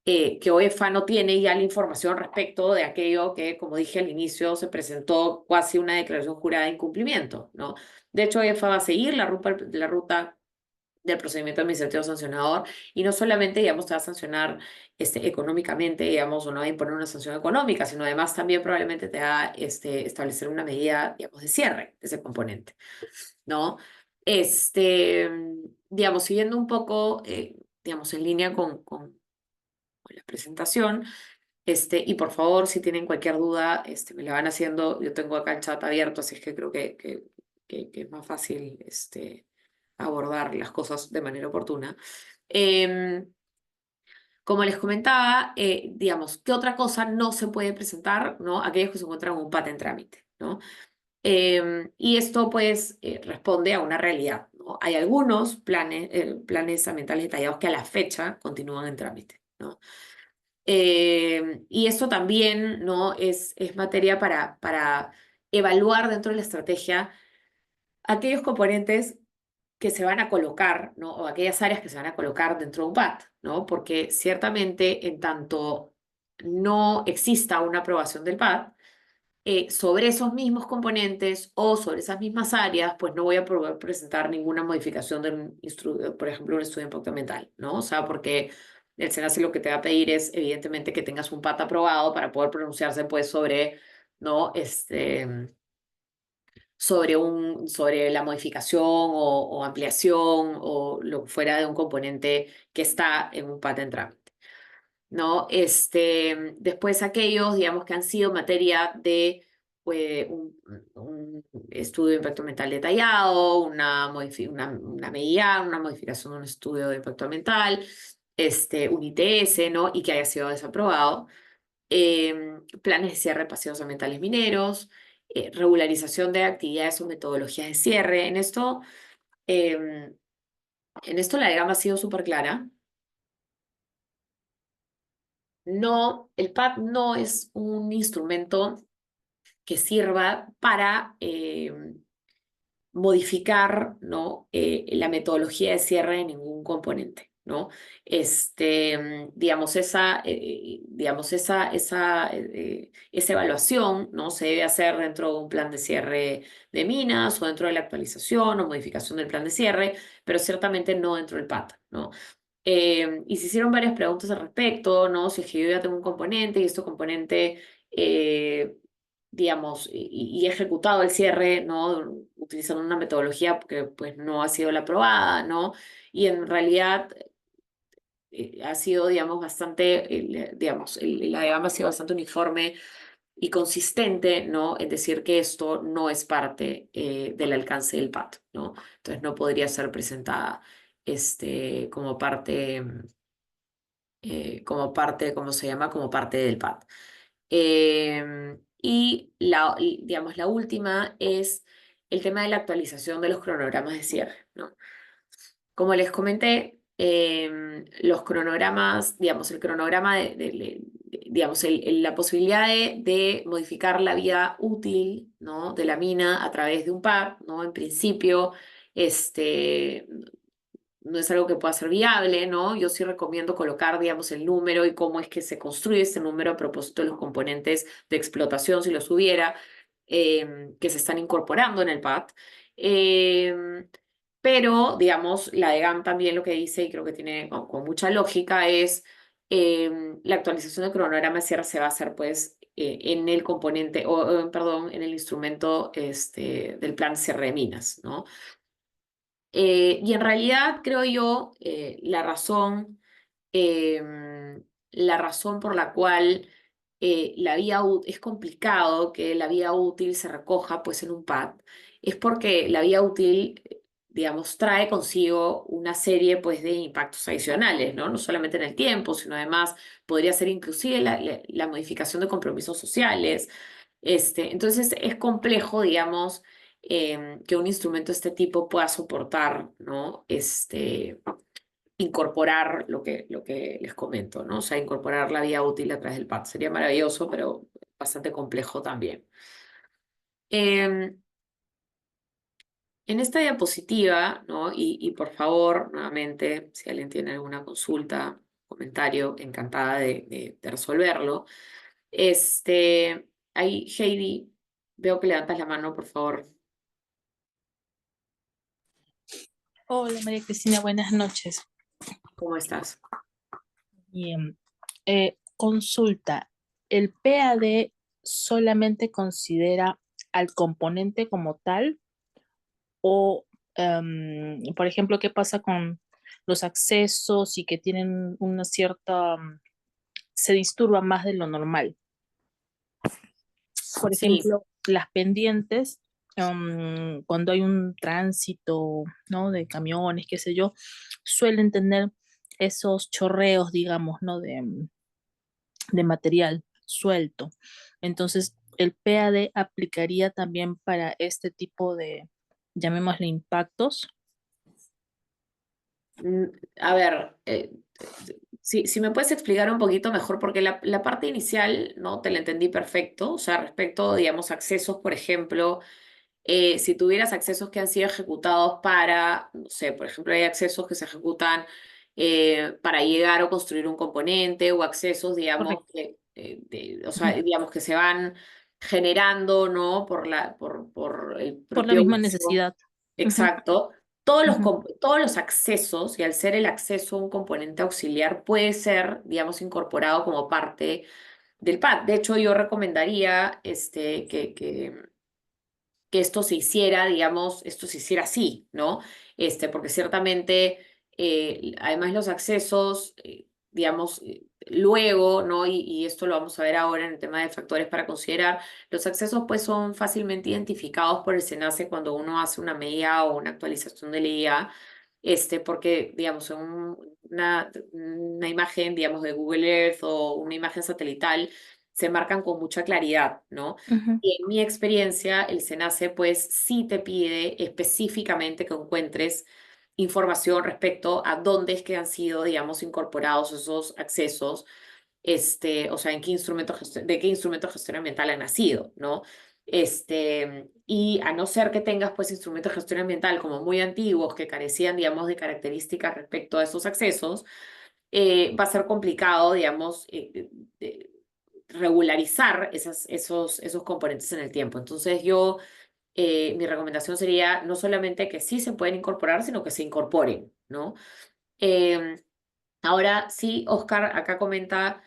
que OEFA no tiene ya la información respecto de aquello que, como dije al inicio, se presentó casi una declaración jurada de incumplimiento, ¿no? De hecho, OEFA va a seguir la ruta del procedimiento administrativo sancionador y no solamente, digamos, te va a sancionar económicamente, digamos, o no va a imponer una sanción económica, sino además también probablemente te va a establecer una medida, digamos, de cierre de ese componente, ¿no? Digamos, siguiendo un poco, digamos, en línea con la presentación, y por favor, si tienen cualquier duda, me la van haciendo, yo tengo acá el chat abierto, así es que creo que es más fácil, abordar las cosas de manera oportuna. Em, Como les comentaba, digamos, ¿qué otra cosa no se puede presentar, ¿no? Aquellos que se encuentran con un PAT en trámite, ¿no? Y esto, pues, responde a una realidad, ¿no? Hay algunos planes ambientales detallados que a la fecha continúan en trámite, ¿no? Y esto también, ¿no? Es materia para evaluar dentro de la estrategia aquellos componentes que se van a colocar, ¿no? O aquellas áreas que se van a colocar dentro de un PAT, ¿no? Porque ciertamente en tanto no exista una aprobación del PAT, sobre esos mismos componentes o sobre esas mismas áreas, pues no voy a poder presentar ninguna modificación por ejemplo, un estudio de impacto ambiental, ¿no? O sea, porque el SENACE lo que te va a pedir es, evidentemente, que tengas un PAT aprobado para poder pronunciarse, pues, sobre, ¿no? Sobre la modificación o ampliación o lo que fuera de un componente que está en un PAT en trámite, ¿no? Después aquellos, digamos, que han sido materia de un estudio de impacto ambiental detallado, una medida, una modificación de un estudio de impacto ambiental, un ITS, ¿no? Y que haya sido desaprobado. Planes de cierre de pasivos ambientales mineros, regularización de actividades o metodologías de cierre. Em, en esto la DGAM ha sido súper clara. No, el PAD no es un instrumento que sirva para modificar, ¿no? La metodología de cierre de ningún componente, ¿no? Esa evaluación, ¿no? Se debe hacer dentro de un plan de cierre de minas o dentro de la actualización o modificación del plan de cierre, pero ciertamente no dentro del PAT, ¿no? Y se hicieron varias preguntas al respecto, ¿no? Si es que yo ya tengo un componente y este componente, digamos, y he ejecutado el cierre, ¿no? Utilizando una metodología que pues no ha sido la aprobada, ¿no? Y en realidad ha sido, digamos, bastante, la DGAM ha sido bastante uniforme y consistente, ¿no? En decir que esto no es parte del alcance del PAT, ¿no? Entonces no podría ser presentada como parte, ¿cómo se llama? Como parte del PAT. Digamos, la última es el tema de la actualización de los cronogramas de cierre, ¿no? Como les comenté, los cronogramas, digamos, el cronograma digamos, la posibilidad de modificar la vida útil, ¿no? De la mina a través de un PAR, ¿no? En principio, no es algo que pueda ser viable, ¿no? Yo sí recomiendo colocar, digamos, el número y cómo es que se construye este número a propósito de los componentes de explotación, si los hubiera, que se están incorporando en el PAT. Eh, pero, digamos, la DGAM también lo que dice, y creo que tiene con mucha lógica, es la actualización del cronograma de cierre se va a hacer, pues, en el componente, perdón, en el instrumento del plan cierre de minas, ¿no? Y en realidad creo yo la razón por la cual es complicado que la vía útil se recoja pues en un PAD es porque la vía útil, digamos, trae consigo una serie pues de impactos adicionales, ¿no? No solamente en el tiempo, sino además podría ser inclusive la modificación de compromisos sociales. Entonces es complejo, digamos, que un instrumento de este tipo pueda soportar, ¿no? Incorporar lo que les comento, ¿no? O sea, incorporar la vía útil a través del PAD. Sería maravilloso, pero bastante complejo también. Em, en esta diapositiva, ¿no? Y por favor, nuevamente, si alguien tiene alguna consulta, comentario, encantada de resolverlo. Ahí, Heidi, veo que levantas la mano, por favor. Hola María Cristina, buenas noches. ¿Cómo estás? Bien. Consulta, ¿el PAD solamente considera al componente como tal? O, por ejemplo, ¿qué pasa con los accesos y que tienen una cierta, se disturba más de lo normal? Por Sí. ejemplo, las pendientes, cuando hay un tránsito, ¿no? De camiones, qué sé yo, suelen tener esos chorreos, digamos, ¿no? De material suelto. Entonces, el PAD aplicaría también para este tipo de, llamémosle, impactos. Mm, A ver, si me puedes explicar un poquito mejor, porque la parte inicial no te la entendí perfecto, o sea, respecto, digamos, accesos, por ejemplo, si tuvieras accesos que han sido ejecutados para, no sé, por ejemplo, hay accesos que se ejecutan para llegar o construir un componente o accesos, digamos, Correcto. o sea, Ujú. digamos que se van generando, ¿no? Por el Por la propio misma uso. necesidad. Ujú, Exacto. ujú. Todos los accesos, y al ser el acceso un componente auxiliar, puede ser, digamos, incorporado como parte del PAD. De hecho, yo recomendaría que esto se hiciera, digamos, esto se hiciera así, ¿no? Porque ciertamente, además los accesos, digamos, luego, ¿no? Y esto lo vamos a ver ahora en el tema de factores para considerar, los accesos pues son fácilmente identificados por el SENACE cuando uno hace una medida o una actualización de la IA, porque, digamos, una imagen, digamos, de Google Earth o una imagen satelital, se marcan con mucha claridad, ¿no? Ujú. Y en mi experiencia, el SENACE pues sí te pide específicamente que encuentres información respecto a dónde es que han sido, digamos, incorporados esos accesos, o sea, en qué de qué instrumento de gestión ambiental han nacido, ¿no? Y a no ser que tengas pues instrumentos de gestión ambiental como muy antiguos que carecían, digamos, de características respecto a esos accesos, va a ser complicado, digamos, regularizar esos componentes en el tiempo. Entonces mi recomendación sería no solamente que sí se pueden incorporar, sino que se incorporen, ¿no? Em, Ahora sí, Oscar acá comenta,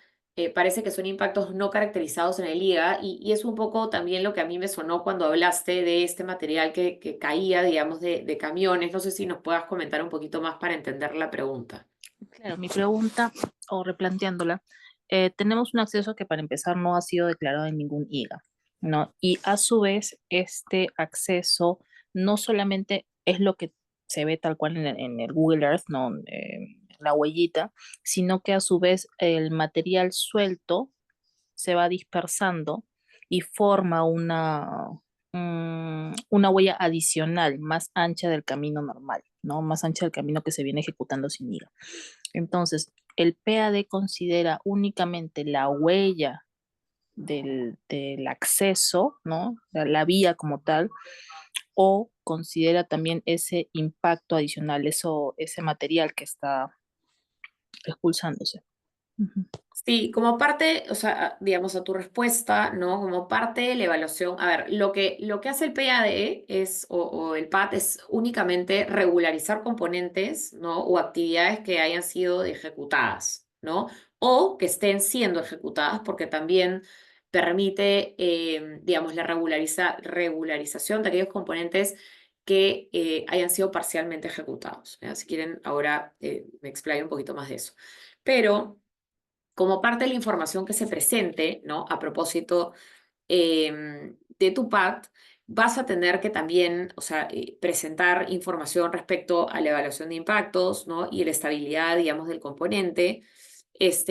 parece que son impactos no caracterizados en el IGA y es un poco también lo que a mí me sonó cuando hablaste de este material que caía, digamos, de camiones. No sé si nos puedas comentar un poquito más para entender la pregunta. Claro, mi pregunta, o replanteándola, tenemos un acceso que para empezar no ha sido declarado en ningún IGA, ¿no? Y a su vez, este acceso no solamente es lo que se ve tal cual en el Google Earth, ¿no? La huellita, sino que a su vez el material suelto se va dispersando y forma una huella adicional más ancha del camino normal, ¿no? Más ancha del camino que se viene ejecutando sin IGA. Entonces, el PAD considera únicamente la huella del acceso, ¿no? La vía como tal, o considera también ese impacto adicional, ese material que está expulsándose. Ujú. Sí, como parte, o sea, digamos a tu respuesta, ¿no? Como parte de la evaluación, a ver, lo que hace el PAD o el PAT es únicamente regularizar componentes, ¿no? O actividades que hayan sido ejecutadas, ¿no? O que estén siendo ejecutadas, porque también permite, digamos, la regularización de aquellos componentes que hayan sido parcialmente ejecutados. ¿Ya? Si quieren, ahora me explayo un poquito más de eso. Pero como parte de la información que se presente, ¿no? A propósito de tu PAT, vas a tener que también, o sea, presentar información respecto a la evaluación de impactos, ¿no? Y la estabilidad, digamos, del componente,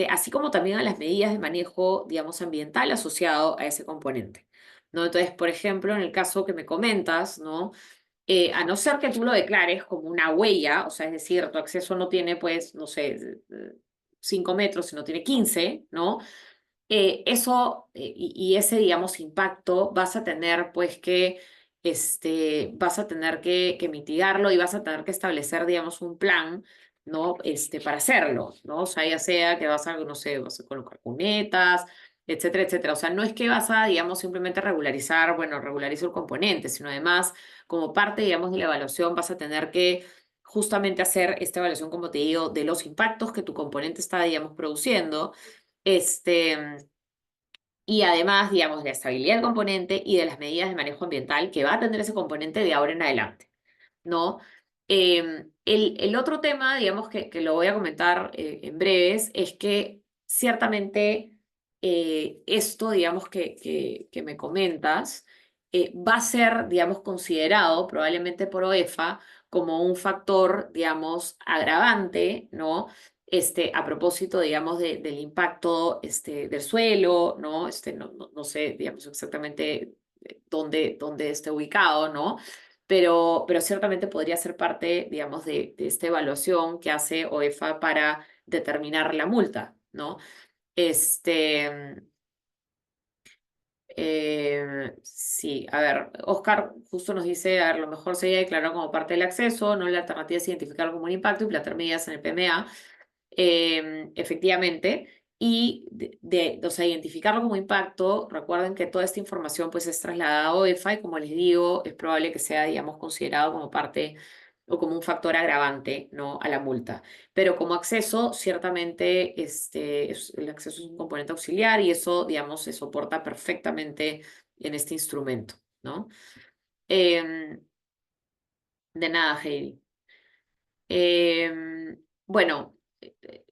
así como también a las medidas de manejo, digamos, ambiental asociado a ese componente, ¿no? Entonces, por ejemplo, en el caso que me comentas, ¿no? A no ser que tú lo declares como una huella, o sea, es decir, tu acceso no tiene, pues, no sé, 5 metros, sino tiene 15, ¿no? Y ese, digamos, impacto vas a tener, pues, vas a tener que mitigarlo y vas a tener que establecer, digamos, un plan, ¿no? Para hacerlo, ¿no? O sea, ya sea que vas a, no sé, vas a colocar cunetas, etcétera, etcétera. O sea, no es que vas a, digamos, simplemente regularizar, bueno, regularizo el componente, sino además, como parte, digamos, de la evaluación, vas a tener que justamente hacer esta evaluación, como te digo, de los impactos que tu componente está, digamos, produciendo, este, y además, digamos, de la estabilidad del componente y de las medidas de manejo ambiental que va a tener ese componente de ahora en adelante, ¿no? El otro tema, digamos, que lo voy a comentar en breves, es que ciertamente esto, digamos, que me comentas, va a ser, digamos, considerado probablemente por OEFA como un factor, digamos, agravante, ¿no? A propósito, digamos, del impacto del suelo, ¿no? No sé, digamos, exactamente dónde esté ubicado, ¿no? Pero ciertamente podría ser parte, digamos, de esta evaluación que hace OEFA para determinar la multa, ¿no? Este, sí, a ver, Oscar justo nos dice, a ver, lo mejor sería declarar como parte del acceso, no la alternativa es identificarlo como un impacto y plantear medidas en el PMA. Efectivamente, y o sea, identificarlo como impacto, recuerden que toda esta información pues es trasladada a OEFA y como les digo, es probable que sea, digamos, considerado como parte o como un factor agravante, ¿no? A la multa. Pero como acceso, ciertamente el acceso es un componente auxiliar y eso, digamos, se soporta perfectamente en este instrumento, ¿no? Em, de nada, Heidi. Bueno,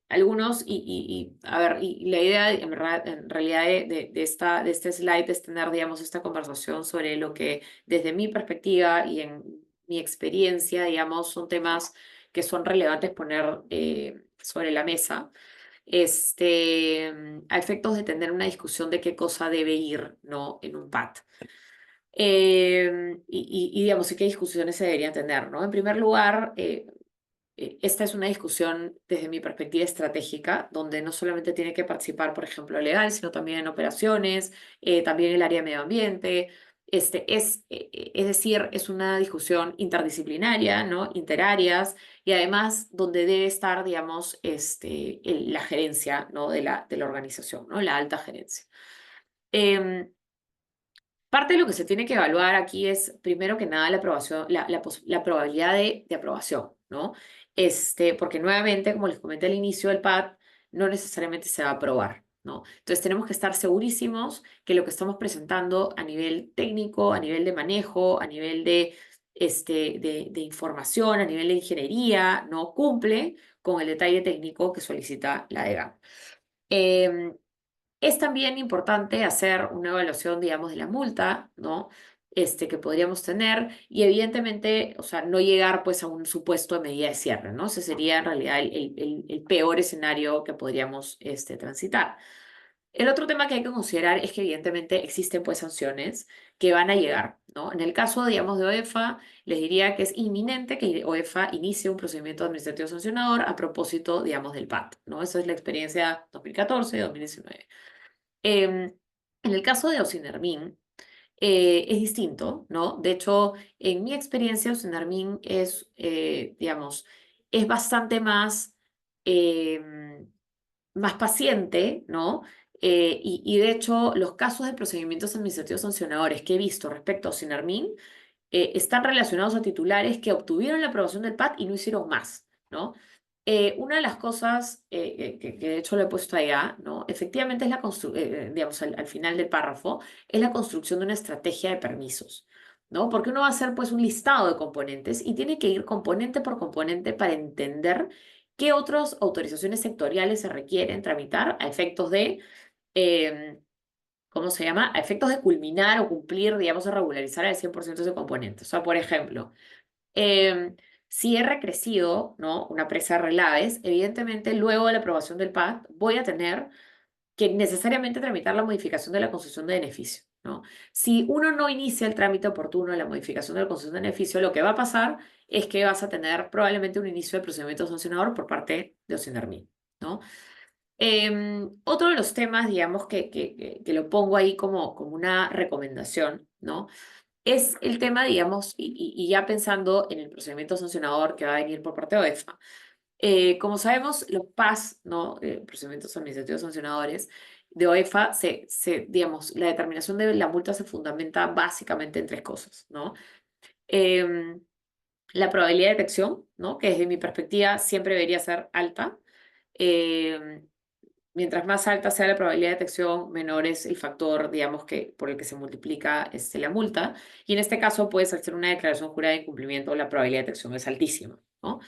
algunos, a ver, y la idea en realidad de este slide es tener, digamos, esta conversación sobre lo que desde mi perspectiva y en mi experiencia, digamos, son temas que son relevantes poner sobre la mesa. a efectos de tener una discusión de qué cosa debe ir, ¿no? En un PAT. Digamos, y qué discusiones se deberían tener, ¿no? En primer lugar, esta es una discusión desde mi perspectiva estratégica, donde no solamente tiene que participar, por ejemplo, legal, sino también en operaciones, también el área de medio ambiente. Es decir, es una discusión interdisciplinaria, ¿no? Interáreas, y además donde debe estar, digamos, la gerencia, ¿no? de la organización, ¿no? La alta gerencia. Em, Parte de lo que se tiene que evaluar aquí es, primero que nada, la aprobación, la probabilidad de aprobación, ¿no? Porque nuevamente, como les comenté al inicio, el PAT no necesariamente se va a aprobar, ¿no? Entonces tenemos que estar segurísimos que lo que estamos presentando a nivel técnico, a nivel de manejo, a nivel de información, a nivel de ingeniería, no cumple con el detalle técnico que solicita la DEGAM. Es también importante hacer una evaluación, digamos, de la multa, ¿no? Que podríamos tener y evidentemente, o sea, no llegar pues a un supuesto de medida de cierre, ¿no? Ese sería en realidad el peor escenario que podríamos transitar. El otro tema que hay que considerar es que evidentemente existen pues sanciones que van a llegar, ¿no? En el caso, digamos, de OEFA, les diría que es inminente que OEFA inicie un procedimiento administrativo sancionador a propósito, digamos, del PAT, ¿no? Esa es la experiencia 2014-2019. En el caso de Ocinermin, es distinto, ¿no? De hecho, en mi experiencia, Ocinermin es, digamos, es bastante más paciente, ¿no? Y de hecho, los casos de procedimientos administrativos sancionadores que he visto respecto a Ocinermin están relacionados a titulares que obtuvieron la aprobación del PAT y no hicieron más, ¿no? Una de las cosas que de hecho lo he puesto allá, ¿no? Efectivamente es digamos, al final del párrafo, es la construcción de una estrategia de permisos, ¿no? Porque uno va a hacer pues un listado de componentes y tiene que ir componente por componente para entender qué otras autorizaciones sectoriales se requieren tramitar a efectos de em, ¿cómo se llama? A efectos de culminar o cumplir, digamos, o regularizar el 100% de ese componente. O sea, por ejemplo, si he recrecido, ¿no? Una presa de relaves, evidentemente luego de la aprobación del PAT voy a tener que necesariamente tramitar la modificación de la concesión de beneficio, ¿no? Si uno no inicia el trámite oportuno de la modificación de la concesión de beneficio, lo que va a pasar es que vas a tener probablemente un inicio de procedimiento sancionador por parte de Ocinermin, ¿no? Otro de los temas, digamos, que lo pongo ahí como una recomendación, ¿no? Es el tema, digamos, y ya pensando en el procedimiento sancionador que va a venir por parte de OEFA. Como sabemos, los PAS, ¿no? Procedimientos administrativos sancionadores de OEFA, digamos, la determinación de la multa se fundamenta básicamente en tres cosas, ¿no? Em, la probabilidad de detección, ¿no? Que desde mi perspectiva siempre debería ser alta. Em, Mientras más alta sea la probabilidad de detección, menor es el factor, digamos, por el que se multiplica la multa. Y en este caso, puedes hacer una declaración jurada de incumplimiento, la probabilidad de detección es altísima, ¿no?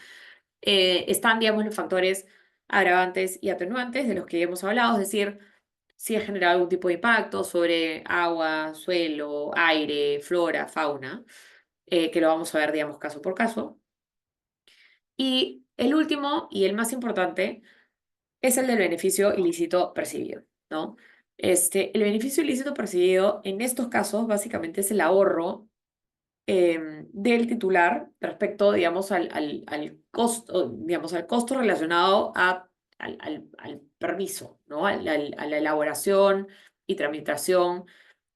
Están, digamos, los factores agravantes y atenuantes de los que hemos hablado, es decir, si ha generado algún tipo de impacto sobre agua, suelo, aire, flora, fauna, que lo vamos a ver, digamos, caso por caso. Y el último y el más importante es el del beneficio ilícito percibido, ¿no? El beneficio ilícito percibido en estos casos básicamente es el ahorro del titular respecto, digamos, al costo, digamos, al costo relacionado al permiso, ¿no? A la elaboración y tramitación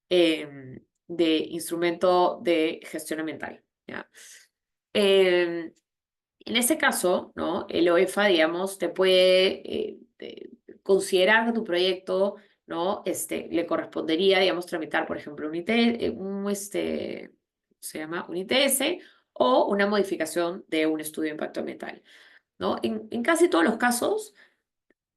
de instrumento de gestión ambiental, ¿ya? En ese caso, ¿no? El OEFA, digamos, te puede considerar que tu proyecto, ¿no? Le correspondería, digamos, tramitar, por ejemplo, se llama un ITS o una modificación de un estudio de impacto ambiental, ¿no? En casi todos los casos,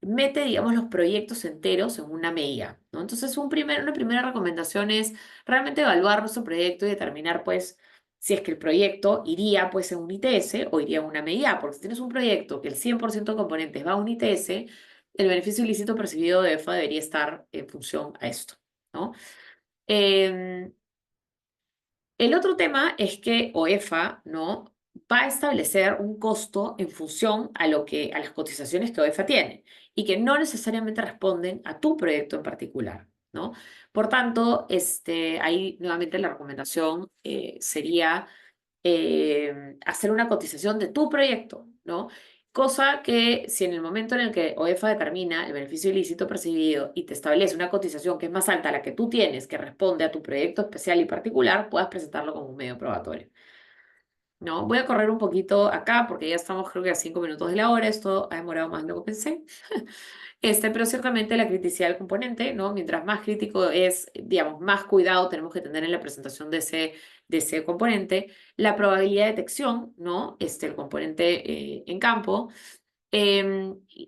mete, digamos, los proyectos enteros en una medida, ¿no? Entonces, una primera recomendación es realmente evaluar nuestro proyecto y determinar, pues, si es que el proyecto iría, pues, en un ITS o iría en una medida, porque si tienes un proyecto que el 100% de componentes va a un ITS, el beneficio ilícito percibido de EFA debería estar en función a esto, ¿no? Em, el otro tema es que OEFA, ¿no? Va a establecer un costo en función a las cotizaciones que OEFA tiene. y que no necesariamente responden a tu proyecto en particular, ¿no? Por tanto, ahí nuevamente la recomendación sería hacer una cotización de tu proyecto, ¿no? Cosa que si en el momento en el que OEFA determina el beneficio ilícito percibido y te establece una cotización que es más alta a la que tú tienes, que responde a tu proyecto especial y particular, puedas presentarlo como un medio probatorio. ¿No? Voy a correr un poquito acá porque ya estamos creo que a 5 minutos de la hora. Esto ha demorado más de lo que pensé. Pero ciertamente la criticidad del componente, ¿no? Mientras más crítico es, digamos, más cuidado tenemos que tener en la presentación de ese componente. La probabilidad de detección, ¿no? El componente en campo.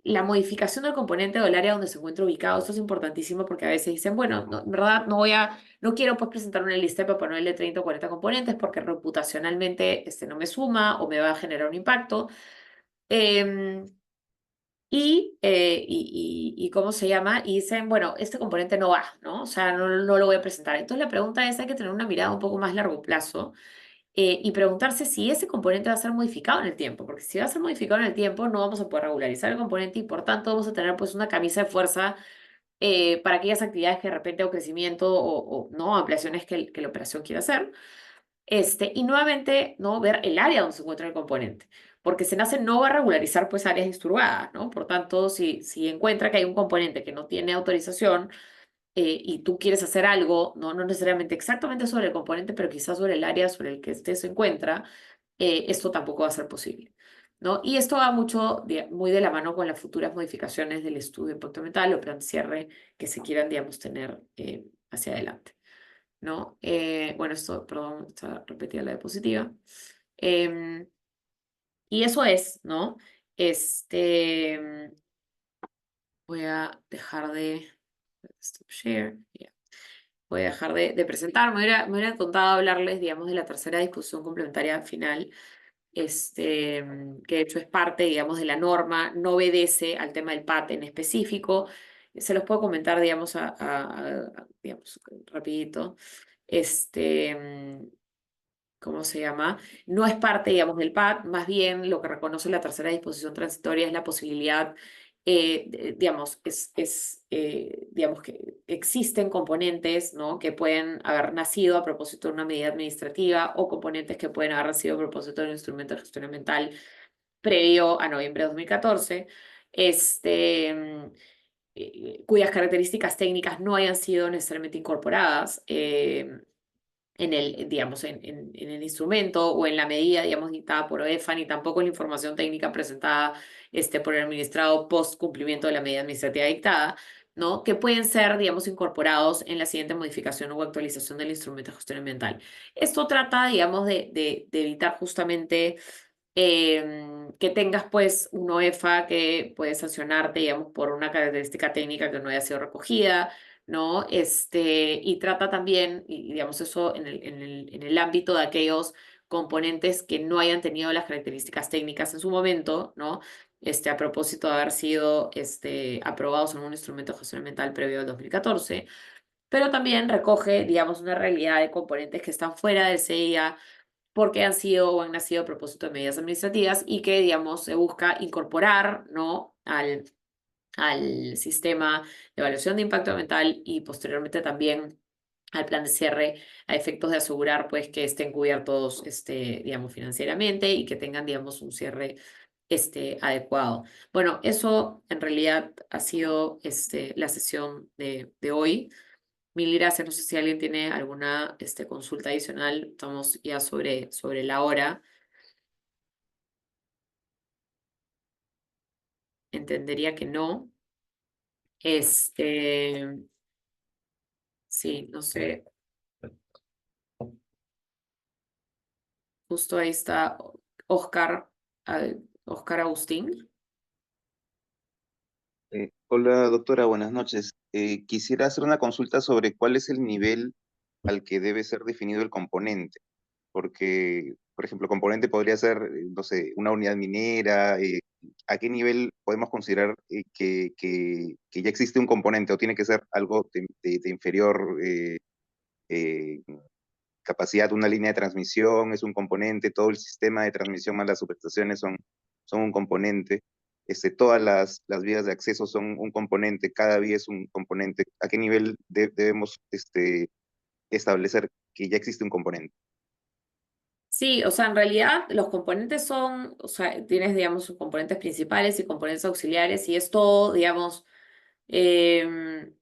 La modificación del componente del área donde se encuentra ubicado, esto es importantísimo porque a veces dicen, bueno, no, en verdad no quiero pues presentar una lista de Papá Noel de 30 o 40 componentes porque reputacionalmente no me suma o me va a generar un impacto. Em, y ¿cómo se llama? Y dicen, bueno, este componente no va, ¿no? O sea, no lo voy a presentar. Entonces la pregunta es, hay que tener una mirada un poco más largo plazo y preguntarse si ese componente va a ser modificado en el tiempo, porque si va a ser modificado en el tiempo, no vamos a poder regularizar el componente y por tanto vamos a tener pues una camisa de fuerza para aquellas actividades que de repente o crecimiento o no ampliaciones que la operación quiera hacer. Y nuevamente, ¿no? Ver el área donde se encuentra el componente, porque SENACE no va a regularizar pues áreas disturbadas, ¿no? Por tanto, si encuentra que hay un componente que no tiene autorización, y tú quieres hacer algo, no necesariamente exactamente sobre el componente, pero quizás sobre el área sobre el que este se encuentra, esto tampoco va a ser posible, ¿no? Y esto va muy de la mano con las futuras modificaciones del estudio de impacto ambiental o plan de cierre que se quieran, digamos, tener hacia adelante, ¿no? Bueno, esto, perdón, está repetida la diapositiva. Em, y eso es, ¿no? Voy a dejar de... Stop share. Ya. Voy a dejar de presentar. Me hubiera contado hablarles, digamos, de la tercera disposición complementaria final, que de hecho es parte, digamos, de la norma, no obedece al tema del PAT en específico. Se los puedo comentar, digamos, digamos, rapidito. ¿Cómo se llama? No es parte, digamos, del PAT, más bien lo que reconoce la tercera disposición transitoria es la posibilidad, digamos, digamos que existen componentes, ¿no? Que pueden haber nacido a propósito de una medida administrativa o componentes que pueden haber nacido a propósito de un instrumento de gestión ambiental previo a noviembre de 2014, cuyas características técnicas no hayan sido necesariamente incorporadas. Digamos, en el instrumento o en la medida, digamos, dictada por OEFA, ni tampoco en la información técnica presentada por el administrado post cumplimiento de la medida administrativa dictada, ¿no? Que pueden ser, digamos, incorporados en la siguiente modificación o actualización del instrumento de gestión ambiental. Esto trata, digamos, de evitar justamente que tengas pues un OEFA que puede sancionarte, digamos, por una característica técnica que no haya sido recogida, ¿no? Y trata también, y digamos eso en el ámbito de aquellos componentes que no hayan tenido las características técnicas en su momento, ¿no? A propósito de haber sido aprobados en un instrumento de gestión ambiental previo al 2014, pero también recoge, digamos, una realidad de componentes que están fuera del CIA porque han sido o han nacido a propósito de medidas administrativas y que, digamos, se busca incorporar, ¿no? al sistema de evaluación de impacto ambiental y posteriormente también al plan de cierre a efectos de asegurar pues que estén cubiertos digamos financieramente y que tengan digamos un cierre adecuado. Bueno, eso en realidad ha sido la sesión de hoy. Mil gracias. No sé si alguien tiene alguna consulta adicional. Estamos ya sobre la hora. Entendería que no. Sí, no sé. Justo ahí está Oscar, Oscar Agustín. Hola, doctora, buenas noches. Quisiera hacer una consulta sobre cuál es el nivel al que debe ser definido el componente, porque, por ejemplo, componente podría ser, no sé, una unidad minera, ¿a qué nivel podemos considerar que ya existe un componente o tiene que ser algo de inferior eh, capacidad? Una línea de transmisión es un componente, todo el sistema de transmisión más las subestaciones son un componente. todas las vías de acceso son un componente, cada vía es un componente, ¿a qué nivel debemos establecer que ya existe un componente? Sí, o sea, en realidad los componentes son, o sea, tienes, digamos, sus componentes principales y componentes auxiliares y es todo, digamos, em,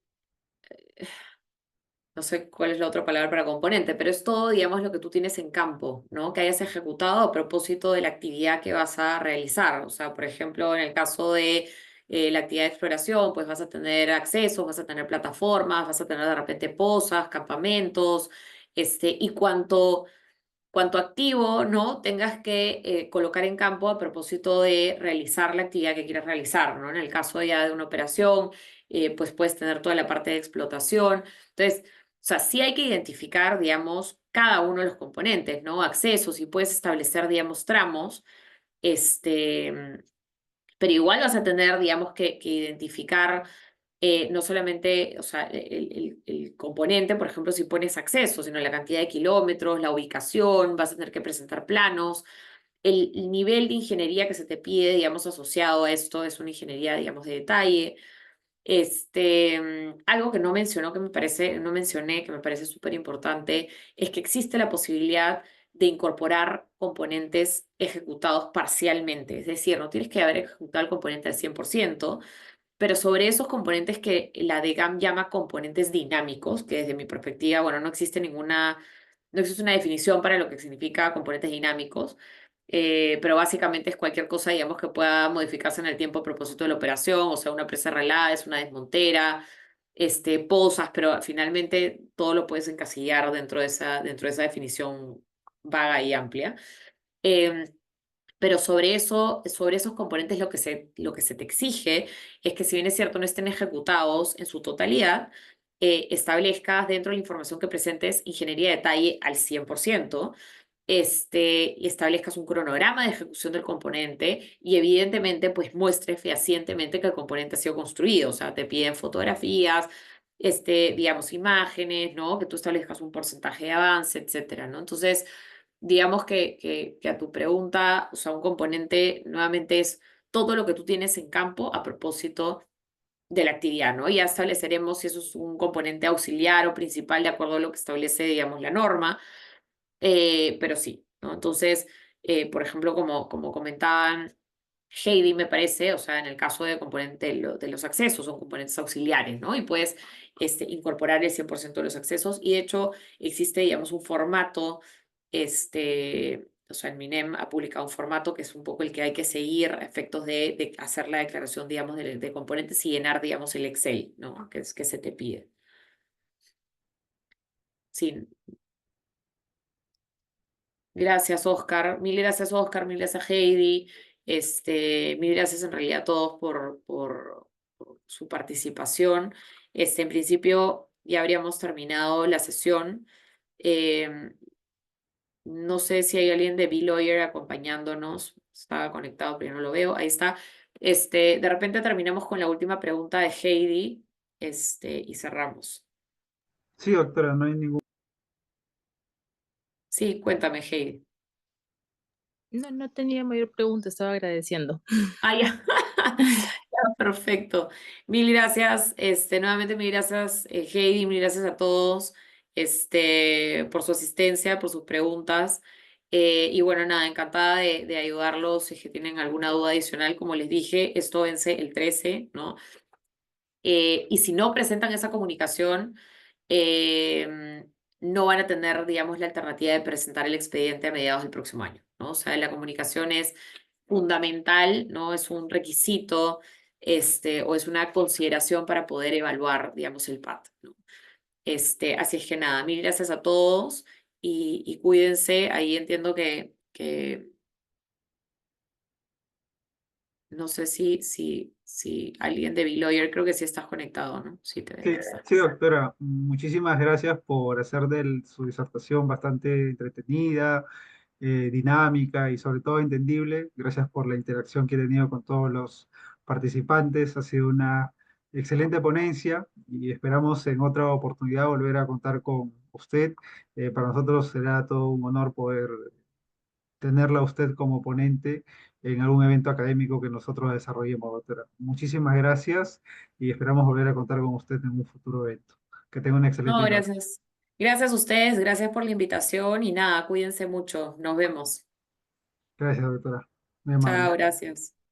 no sé cuál es la otra palabra para componente, pero es todo, digamos, lo que tú tienes en campo, ¿no? Que hayas ejecutado a propósito de la actividad que vas a realizar. O sea, por ejemplo, en el caso de la actividad de exploración, pues vas a tener accesos, vas a tener plataformas, vas a tener de repente pozas, campamentos, y cuanto activo, ¿no? Tengas que colocar en campo a propósito de realizar la actividad que quieras realizar, ¿no? En el caso ya de una operación, pues puedes tener toda la parte de explotación. Entonces, o sea, sí hay que identificar, digamos, cada uno de los componentes, ¿no? Accesos y puedes establecer, digamos, tramos, pero igual vas a tener, digamos, que identificar no solamente, o sea, el componente, por ejemplo, si pones acceso, sino la cantidad de kilómetros, la ubicación, vas a tener que presentar planos. El nivel de ingeniería que se te pide, digamos, asociado a esto es una ingeniería, digamos, de detalle. Algo que no mencionó, que me parece, no mencioné, que me parece súper importante, es que existe la posibilidad de incorporar componentes ejecutados parcialmente. Es decir, no tienes que haber ejecutado el componente al 100%, pero sobre esos componentes que la DGAM llama componentes dinámicos, que desde mi perspectiva, bueno, no existe una definición para lo que significa componentes dinámicos, pero básicamente es cualquier cosa, digamos, que pueda modificarse en el tiempo a propósito de la operación, o sea, una presa relada, es una desmontera, pozas, pero finalmente todo lo puedes encasillar dentro de esa definición vaga y amplia. Em, pero sobre esos componentes lo que se te exige es que si bien es cierto no estén ejecutados en su totalidad, establezcas dentro de la información que presentes ingeniería de detalle al 100%, y establezcas un cronograma de ejecución del componente y evidentemente pues muestres fehacientemente que el componente ha sido construido. O sea, te piden fotografías, digamos, imágenes, ¿no? Que tú establezcas un porcentaje de avance, etcétera, ¿no? Entonces, digamos que a tu pregunta, o sea, un componente nuevamente es todo lo que tú tienes en campo a propósito de la actividad, ¿no? Ya estableceremos si eso es un componente auxiliar o principal de acuerdo a lo que establece, digamos, la norma, pero sí, ¿no? Entonces, por ejemplo, como comentaban Heidi, me parece, o sea, en el caso de componente de los accesos, son componentes auxiliares, ¿no? Y puedes incorporar el 100% de los accesos y de hecho existe, digamos, un formato, o sea, el MINEM ha publicado un formato que es un poco el que hay que seguir a efectos de hacer la declaración, digamos, de componentes y llenar, digamos, el Excel, ¿no? Que se te pide. Sí, gracias, Oscar. Mil gracias, Oscar. Mil gracias, Heidi. Mil gracias en realidad a todos por su participación. En principio ya habríamos terminado la sesión. Em, no sé si hay alguien de B-Lawyer acompañándonos. Estaba conectado, pero yo no lo veo. Ahí está. De repente terminamos con la última pregunta de Heidi, y cerramos. Sí, doctora, no hay ningún... Sí, cuéntame, Heidi. No, no tenía mayor pregunta, estaba agradeciendo. Ah, ya. Ya, perfecto. Mil gracias. Nuevamente, mil gracias, Heidi, mil gracias a todos, por su asistencia, por sus preguntas. Y bueno, nada, encantada de ayudarlos si es que tienen alguna duda adicional. Como les dije, esto vence el 13, ¿no? Y si no presentan esa comunicación, eh, no van a tener, digamos, la alternativa de presentar el expediente a mediados del próximo año, ¿no? O sea, la comunicación es fundamental, ¿no? Es un requisito, o es una consideración para poder evaluar, digamos, el PAT, ¿no? Así es que nada, mil gracias a todos y cuídense. Ahí entiendo que no sé si alguien de B-Lawyer, creo que sí estás conectado, ¿no? Sí, te Sí, debe estar. sí, doctora, muchísimas gracias por hacer de su disertación bastante entretenida, dinámica y sobre todo entendible. Gracias por la interacción que he tenido con todos los participantes. Ha sido una excelente ponencia y esperamos en otra oportunidad volver a contar con usted. Para nosotros será todo un honor poder tenerla a usted como ponente en algún evento académico que nosotros desarrollemos, doctora. Muchísimas gracias y esperamos volver a contar con usted en un futuro evento. Que tenga una No, excelente noche. gracias. Gracias a ustedes, gracias por la invitación y nada, cuídense mucho. Nos vemos. Gracias, doctora. Muy Chao, amable. gracias.